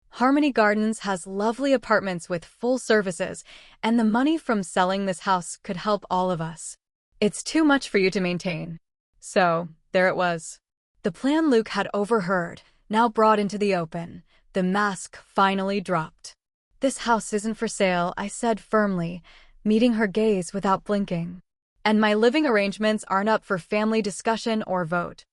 Harmony Gardens has lovely apartments with full services, and the money from selling this house could help all of us. It's too much for you to maintain. So, there it was. The plan Luke had overheard, now brought into the open. The mask finally dropped. This house isn't for sale, I said firmly, meeting her gaze without blinking. And my living arrangements aren't up for family discussion or vote.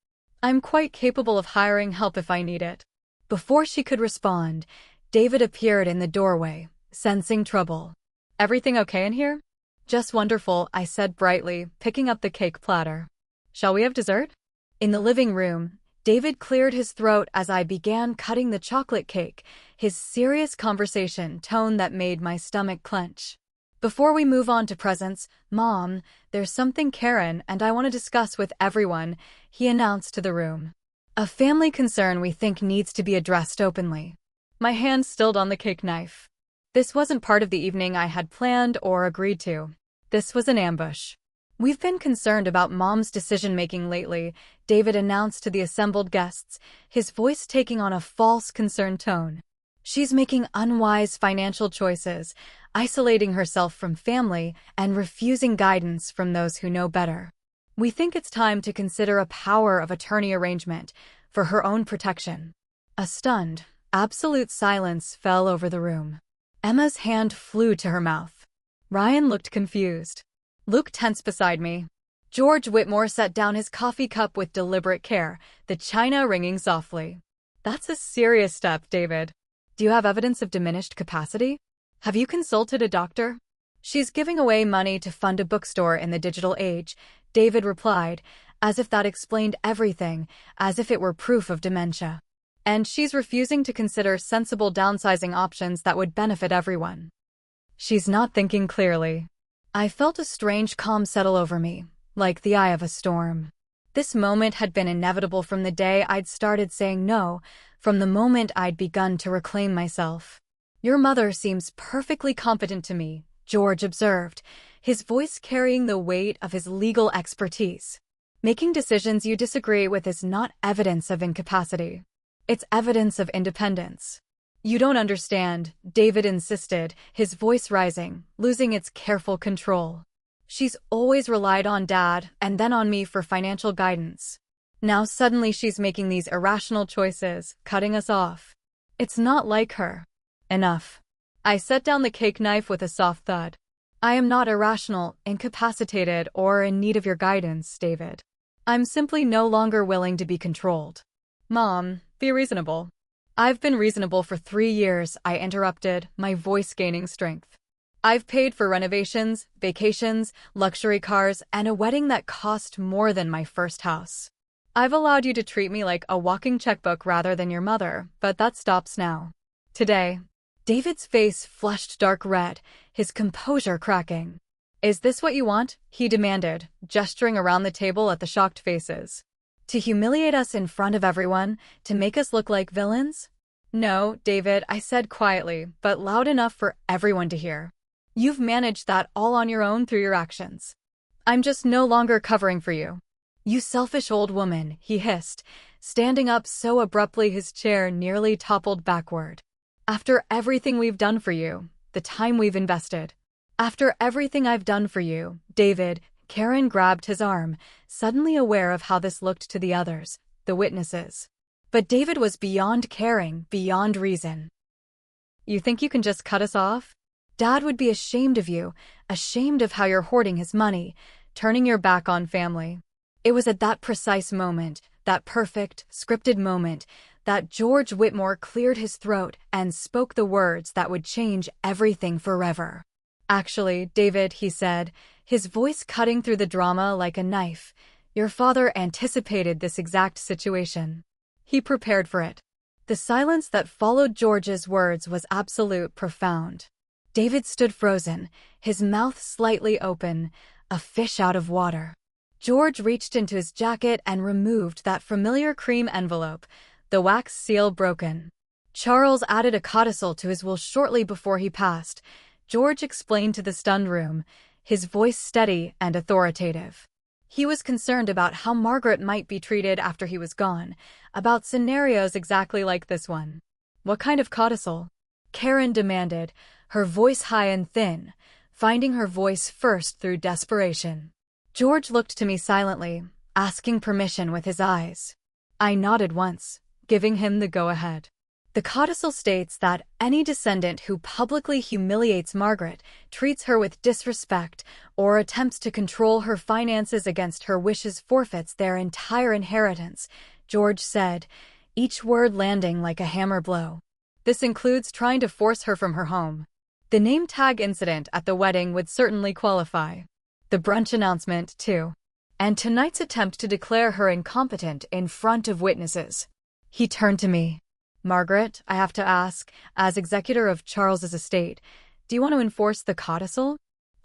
I'm quite capable of hiring help if I need it. Before she could respond, David appeared in the doorway, sensing trouble. Everything okay in here? Just wonderful, I said brightly, picking up the cake platter. Shall we have dessert? In the living room, David cleared his throat as I began cutting the chocolate cake, his serious conversation tone that made my stomach clench. Before we move on to presents, Mom, there's something Karen and I want to discuss with everyone, he announced to the room. A family concern we think needs to be addressed openly. My hand stilled on the cake knife. This wasn't part of the evening I had planned or agreed to. This was an ambush. We've been concerned about Mom's decision-making lately, David announced to the assembled guests, his voice taking on a false concerned tone. She's making unwise financial choices, isolating herself from family, and refusing guidance from those who know better. We think it's time to consider a power of attorney arrangement for her own protection. A stunned, absolute silence fell over the room. Emma's hand flew to her mouth. Ryan looked confused. Luke tensed beside me. George Whitmore set down his coffee cup with deliberate care, the china ringing softly. That's a serious step, David. Do you have evidence of diminished capacity? Have you consulted a doctor? She's giving away money to fund a bookstore in the digital age, David replied, as if that explained everything, as if it were proof of dementia. And she's refusing to consider sensible downsizing options that would benefit everyone. She's not thinking clearly. I felt a strange calm settle over me, like the eye of a storm. This moment had been inevitable from the day I'd started saying no, from the moment I'd begun to reclaim myself. Your mother seems perfectly competent to me, George observed, his voice carrying the weight of his legal expertise. Making decisions you disagree with is not evidence of incapacity. It's evidence of independence. You don't understand, David insisted, his voice rising, losing its careful control. She's always relied on Dad and then on me for financial guidance. Now suddenly she's making these irrational choices, cutting us off. It's not like her. Enough. I set down the cake knife with a soft thud. I am not irrational, incapacitated, or in need of your guidance, David. I'm simply no longer willing to be controlled. Mom, be reasonable. I've been reasonable for 3 years, I interrupted, my voice gaining strength. I've paid for renovations, vacations, luxury cars, and a wedding that cost more than my first house. I've allowed you to treat me like a walking checkbook rather than your mother, but that stops now. Today, David's face flushed dark red, his composure cracking. Is this what you want? He demanded, gesturing around the table at the shocked faces. To humiliate us in front of everyone, to make us look like villains? No, David, I said quietly, but loud enough for everyone to hear. You've managed that all on your own through your actions. I'm just no longer covering for you. You selfish old woman, he hissed, standing up so abruptly his chair nearly toppled backward. After everything we've done for you, the time we've invested. After everything I've done for you, David, Karen grabbed his arm, suddenly aware of how this looked to the others, the witnesses. But David was beyond caring, beyond reason. You think you can just cut us off? Dad would be ashamed of you, ashamed of how you're hoarding his money, turning your back on family. It was at that precise moment, that perfect, scripted moment, that George Whitmore cleared his throat and spoke the words that would change everything forever. Actually, David, he said, his voice cutting through the drama like a knife, your father anticipated this exact situation. He prepared for it. The silence that followed George's words was absolute, profound. David stood frozen, his mouth slightly open, a fish out of water. George reached into his jacket and removed that familiar cream envelope, the wax seal broken. Charles added a codicil to his will shortly before he passed, George explained to the stunned room, his voice steady and authoritative. He was concerned about how Margaret might be treated after he was gone, about scenarios exactly like this one. What kind of codicil? Karen demanded, her voice high and thin, finding her voice first through desperation. George looked to me silently, asking permission with his eyes. I nodded once, giving him the go-ahead. The codicil states that any descendant who publicly humiliates Margaret, treats her with disrespect, or attempts to control her finances against her wishes forfeits their entire inheritance, George said, each word landing like a hammer blow. This includes trying to force her from her home. The name tag incident at the wedding would certainly qualify. The brunch announcement, too. And tonight's attempt to declare her incompetent in front of witnesses. He turned to me. Margaret, I have to ask, as executor of Charles's estate, do you want to enforce the codicil?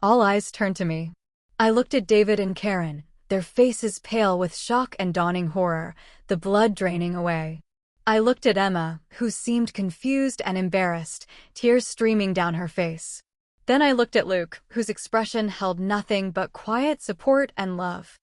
All eyes turned to me. I looked at David and Karen, their faces pale with shock and dawning horror, the blood draining away. I looked at Emma, who seemed confused and embarrassed, tears streaming down her face. Then I looked at Luke, whose expression held nothing but quiet support and love.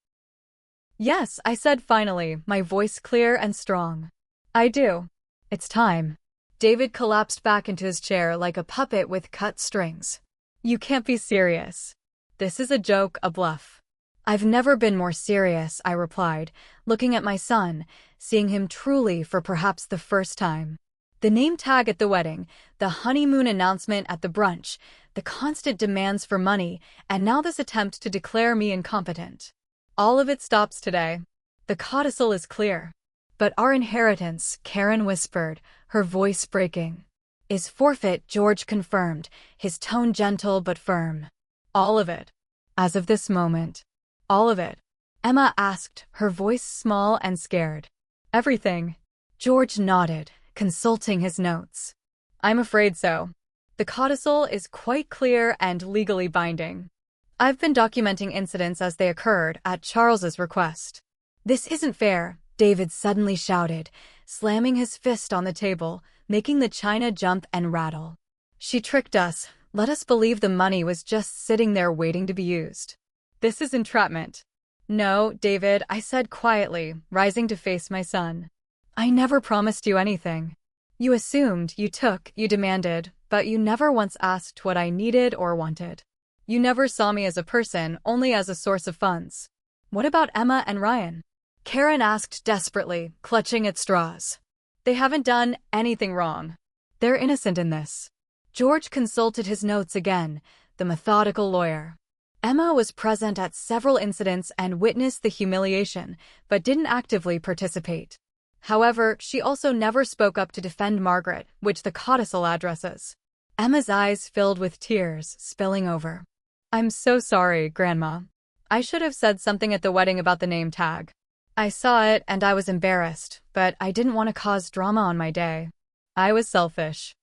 Yes, I said finally, my voice clear and strong. I do. It's time. David collapsed back into his chair like a puppet with cut strings. You can't be serious. This is a joke, a bluff. I've never been more serious, I replied, looking at my son, seeing him truly for perhaps the first time. The name tag at the wedding, the honeymoon announcement at the brunch, the constant demands for money, and now this attempt to declare me incompetent. All of it stops today. The codicil is clear. But our inheritance, Karen whispered, her voice breaking. Is forfeit, George confirmed, his tone gentle but firm. All of it. As of this moment. All of it. Emma asked, her voice small and scared. Everything. George nodded, consulting his notes. I'm afraid so. The codicil is quite clear and legally binding. I've been documenting incidents as they occurred at Charles's request. This isn't fair, David suddenly shouted, slamming his fist on the table, making the china jump and rattle. She tricked us, let us believe the money was just sitting there waiting to be used. This is entrapment. No, David, I said quietly, rising to face my son. I never promised you anything. You assumed, you took, you demanded, but you never once asked what I needed or wanted. You never saw me as a person, only as a source of funds. What about Emma and Ryan? Karen asked desperately, clutching at straws. They haven't done anything wrong. They're innocent in this. George consulted his notes again, the methodical lawyer. Emma was present at several incidents and witnessed the humiliation, but didn't actively participate. However, she also never spoke up to defend Margaret, which the codicil addresses. Emma's eyes filled with tears, spilling over. I'm so sorry, Grandma. I should have said something at the wedding about the name tag. I saw it and I was embarrassed, but I didn't want to cause drama on my day. I was selfish.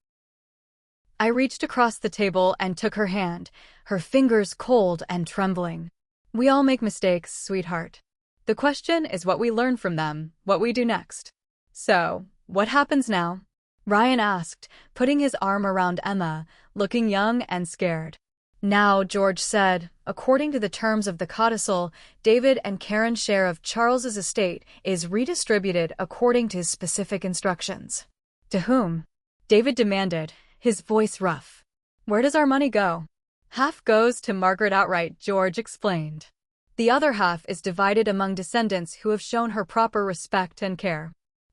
I reached across the table and took her hand, her fingers cold and trembling. We all make mistakes, sweetheart. The question is what we learn from them, what we do next. So, what happens now? Ryan asked, putting his arm around Emma, looking young and scared. Now, George said, according to the terms of the codicil, David and Karen's share of Charles's estate is redistributed according to his specific instructions. To whom? David demanded, his voice rough. Where does our money go? Half goes to Margaret outright, George explained. The other half is divided among descendants who have shown her proper respect and care,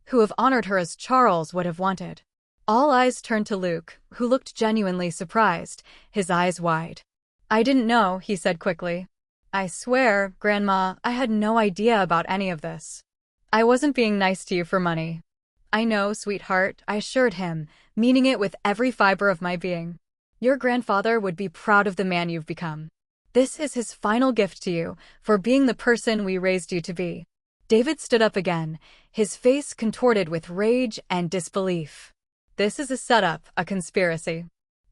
who have honored her as Charles would have wanted. All eyes turned to Luke, who looked genuinely surprised, his eyes wide. I didn't know, he said quickly. I swear, Grandma, I had no idea about any of this. I wasn't being nice to you for money. I know, sweetheart, I assured him, meaning it with every fiber of my being. Your grandfather would be proud of the man you've become. This is his final gift to you, for being the person we raised you to be. David stood up again, his face contorted with rage and disbelief. This is a setup, a conspiracy.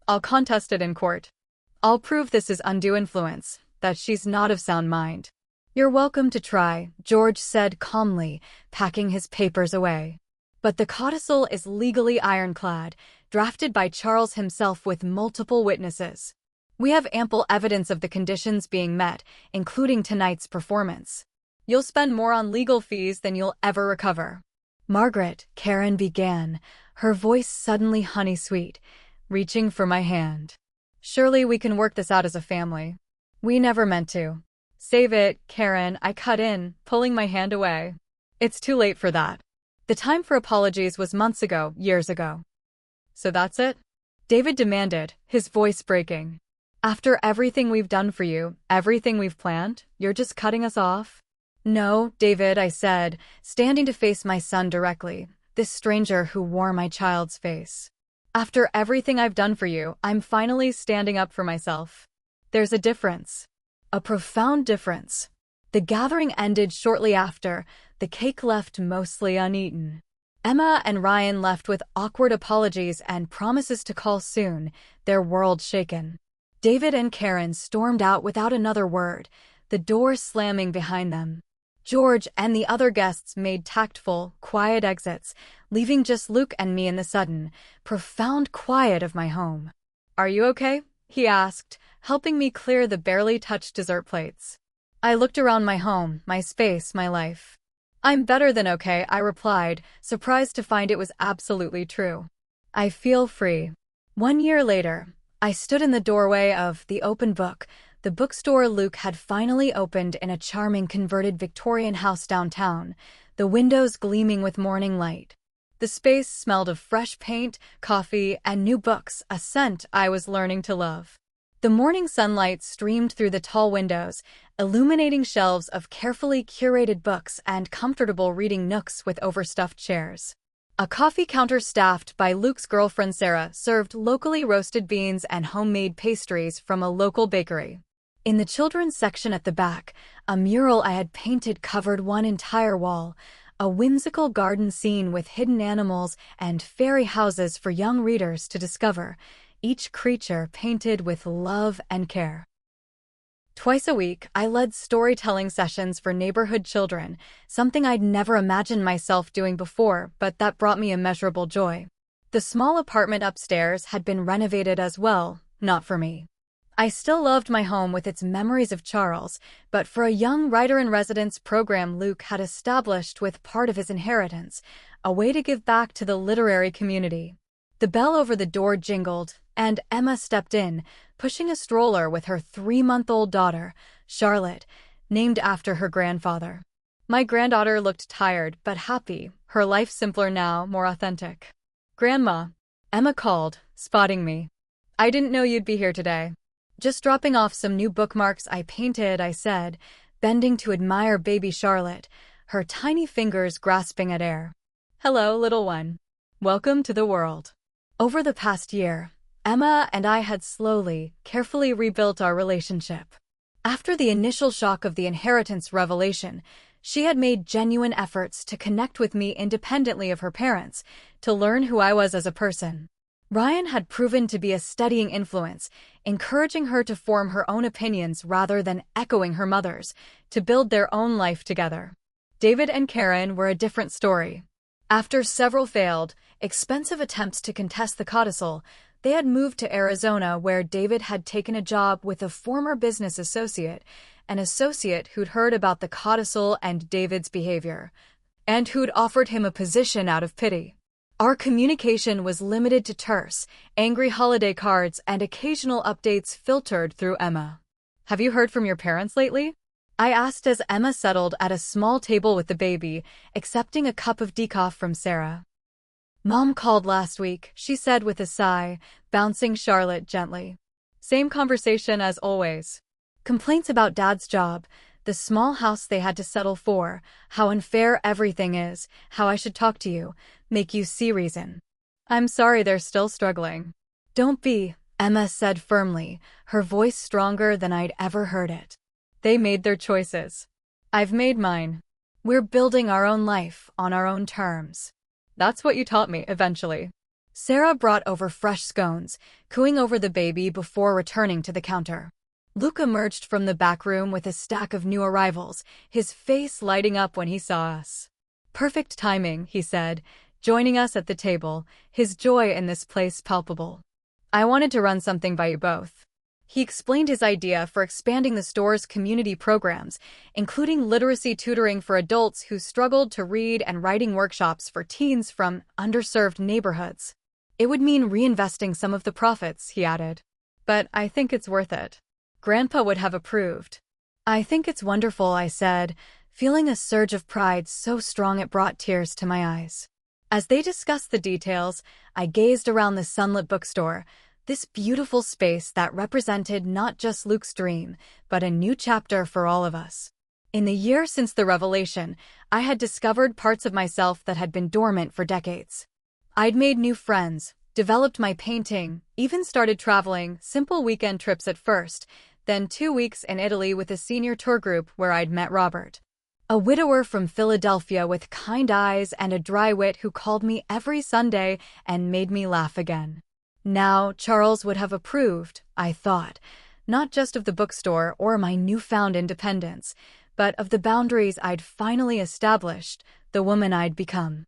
I'll contest it in court. I'll prove this is undue influence, that she's not of sound mind. You're welcome to try, George said calmly, packing his papers away. But the codicil is legally ironclad, drafted by Charles himself with multiple witnesses. We have ample evidence of the conditions being met, including tonight's performance. You'll spend more on legal fees than you'll ever recover. Margaret, Karen began, her voice suddenly honey-sweet, reaching for my hand. Surely we can work this out as a family. We never meant to. Save it, Karen, I cut in, pulling my hand away. It's too late for that. The time for apologies was months ago, years ago. So that's it? David demanded, his voice breaking. After everything we've done for you, everything we've planned, you're just cutting us off? No, David, I said, standing to face my son directly, this stranger who wore my child's face. After everything I've done for you, I'm finally standing up for myself. There's a difference. A profound difference. The gathering ended shortly after, the cake left mostly uneaten. Emma and Ryan left with awkward apologies and promises to call soon, their world shaken. David and Karen stormed out without another word, the door slamming behind them. George and the other guests made tactful, quiet exits, leaving just Luke and me in the sudden, profound quiet of my home. Are you okay? He asked, helping me clear the barely touched dessert plates. I looked around my home, my space, my life. I'm better than okay, I replied, surprised to find it was absolutely true. I feel free. 1 year later, I stood in the doorway of the open book, the bookstore Luke had finally opened in a charming converted Victorian house downtown, the windows gleaming with morning light. The space smelled of fresh paint, coffee, and new books, a scent I was learning to love. The morning sunlight streamed through the tall windows, illuminating shelves of carefully curated books and comfortable reading nooks with overstuffed chairs. A coffee counter staffed by Luke's girlfriend Sarah served locally roasted beans and homemade pastries from a local bakery. In the children's section at the back, a mural I had painted covered one entire wall, a whimsical garden scene with hidden animals and fairy houses for young readers to discover, each creature painted with love and care. Twice a week, I led storytelling sessions for neighborhood children, something I'd never imagined myself doing before, but that brought me immeasurable joy. The small apartment upstairs had been renovated as well, not for me. I still loved my home with its memories of Charles, but for a young writer-in-residence program Luke had established with part of his inheritance, a way to give back to the literary community. The bell over the door jingled, and Emma stepped in, pushing a stroller with her 3-month-old daughter, Charlotte, named after her grandfather. My granddaughter looked tired but happy, her life simpler now, more authentic. "Grandma," Emma called, spotting me. "I didn't know you'd be here today." "Just dropping off some new bookmarks I painted," I said, bending to admire baby Charlotte, her tiny fingers grasping at air. "Hello, little one. Welcome to the world." Over the past year, Emma and I had slowly, carefully rebuilt our relationship. After the initial shock of the inheritance revelation, she had made genuine efforts to connect with me independently of her parents, to learn who I was as a person. Ryan had proven to be a steadying influence, encouraging her to form her own opinions rather than echoing her mother's, to build their own life together. David and Karen were a different story. After several failed, expensive attempts to contest the codicil, they had moved to Arizona, where David had taken a job with a former business associate, an associate who'd heard about the codicil and David's behavior, and who'd offered him a position out of pity. Our communication was limited to terse, angry holiday cards and occasional updates filtered through Emma. "Have you heard from your parents lately?" I asked as Emma settled at a small table with the baby, accepting a cup of decaf from Sarah. "Mom called last week," she said with a sigh, bouncing Charlotte gently. "Same conversation as always. Complaints about Dad's job, the small house they had to settle for, how unfair everything is, how I should talk to you, make you see reason. I'm sorry they're still struggling." "Don't be," Emma said firmly, her voice stronger than I'd ever heard it. "They made their choices. I've made mine. We're building our own life on our own terms. That's what you taught me, eventually." Sarah brought over fresh scones, cooing over the baby before returning to the counter. Luke emerged from the back room with a stack of new arrivals, his face lighting up when he saw us. "Perfect timing," he said, joining us at the table, his joy in this place palpable. "I wanted to run something by you both." He explained his idea for expanding the store's community programs, including literacy tutoring for adults who struggled to read and writing workshops for teens from underserved neighborhoods. "It would mean reinvesting some of the profits," he added. "But I think it's worth it. Grandpa would have approved." "I think it's wonderful," I said, feeling a surge of pride so strong it brought tears to my eyes. As they discussed the details, I gazed around the sunlit bookstore, this beautiful space that represented not just Luke's dream, but a new chapter for all of us. In the year since the revelation, I had discovered parts of myself that had been dormant for decades. I'd made new friends, developed my painting, even started traveling, simple weekend trips at first, then 2 weeks in Italy with a senior tour group where I'd met Robert, a widower from Philadelphia with kind eyes and a dry wit who called me every Sunday and made me laugh again. Now Charles would have approved, I thought, not just of the bookstore or my newfound independence, but of the boundaries I'd finally established, the woman I'd become.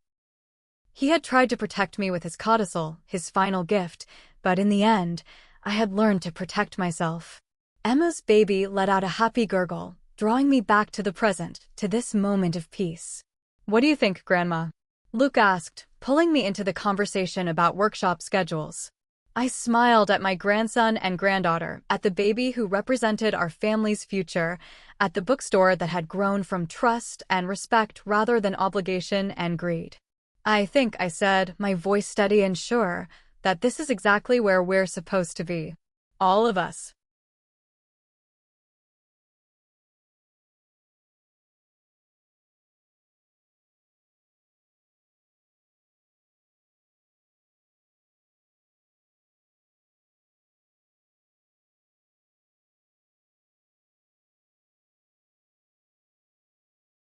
He had tried to protect me with his codicil, his final gift, but in the end, I had learned to protect myself. Emma's baby let out a happy gurgle, drawing me back to the present, to this moment of peace. "What do you think, Grandma?" Luke asked, pulling me into the conversation about workshop schedules. I smiled at my grandson and granddaughter, at the baby who represented our family's future, at the bookstore that had grown from trust and respect rather than obligation and greed. "I think," I said, my voice steady and sure, "that this is exactly where we're supposed to be. All of us."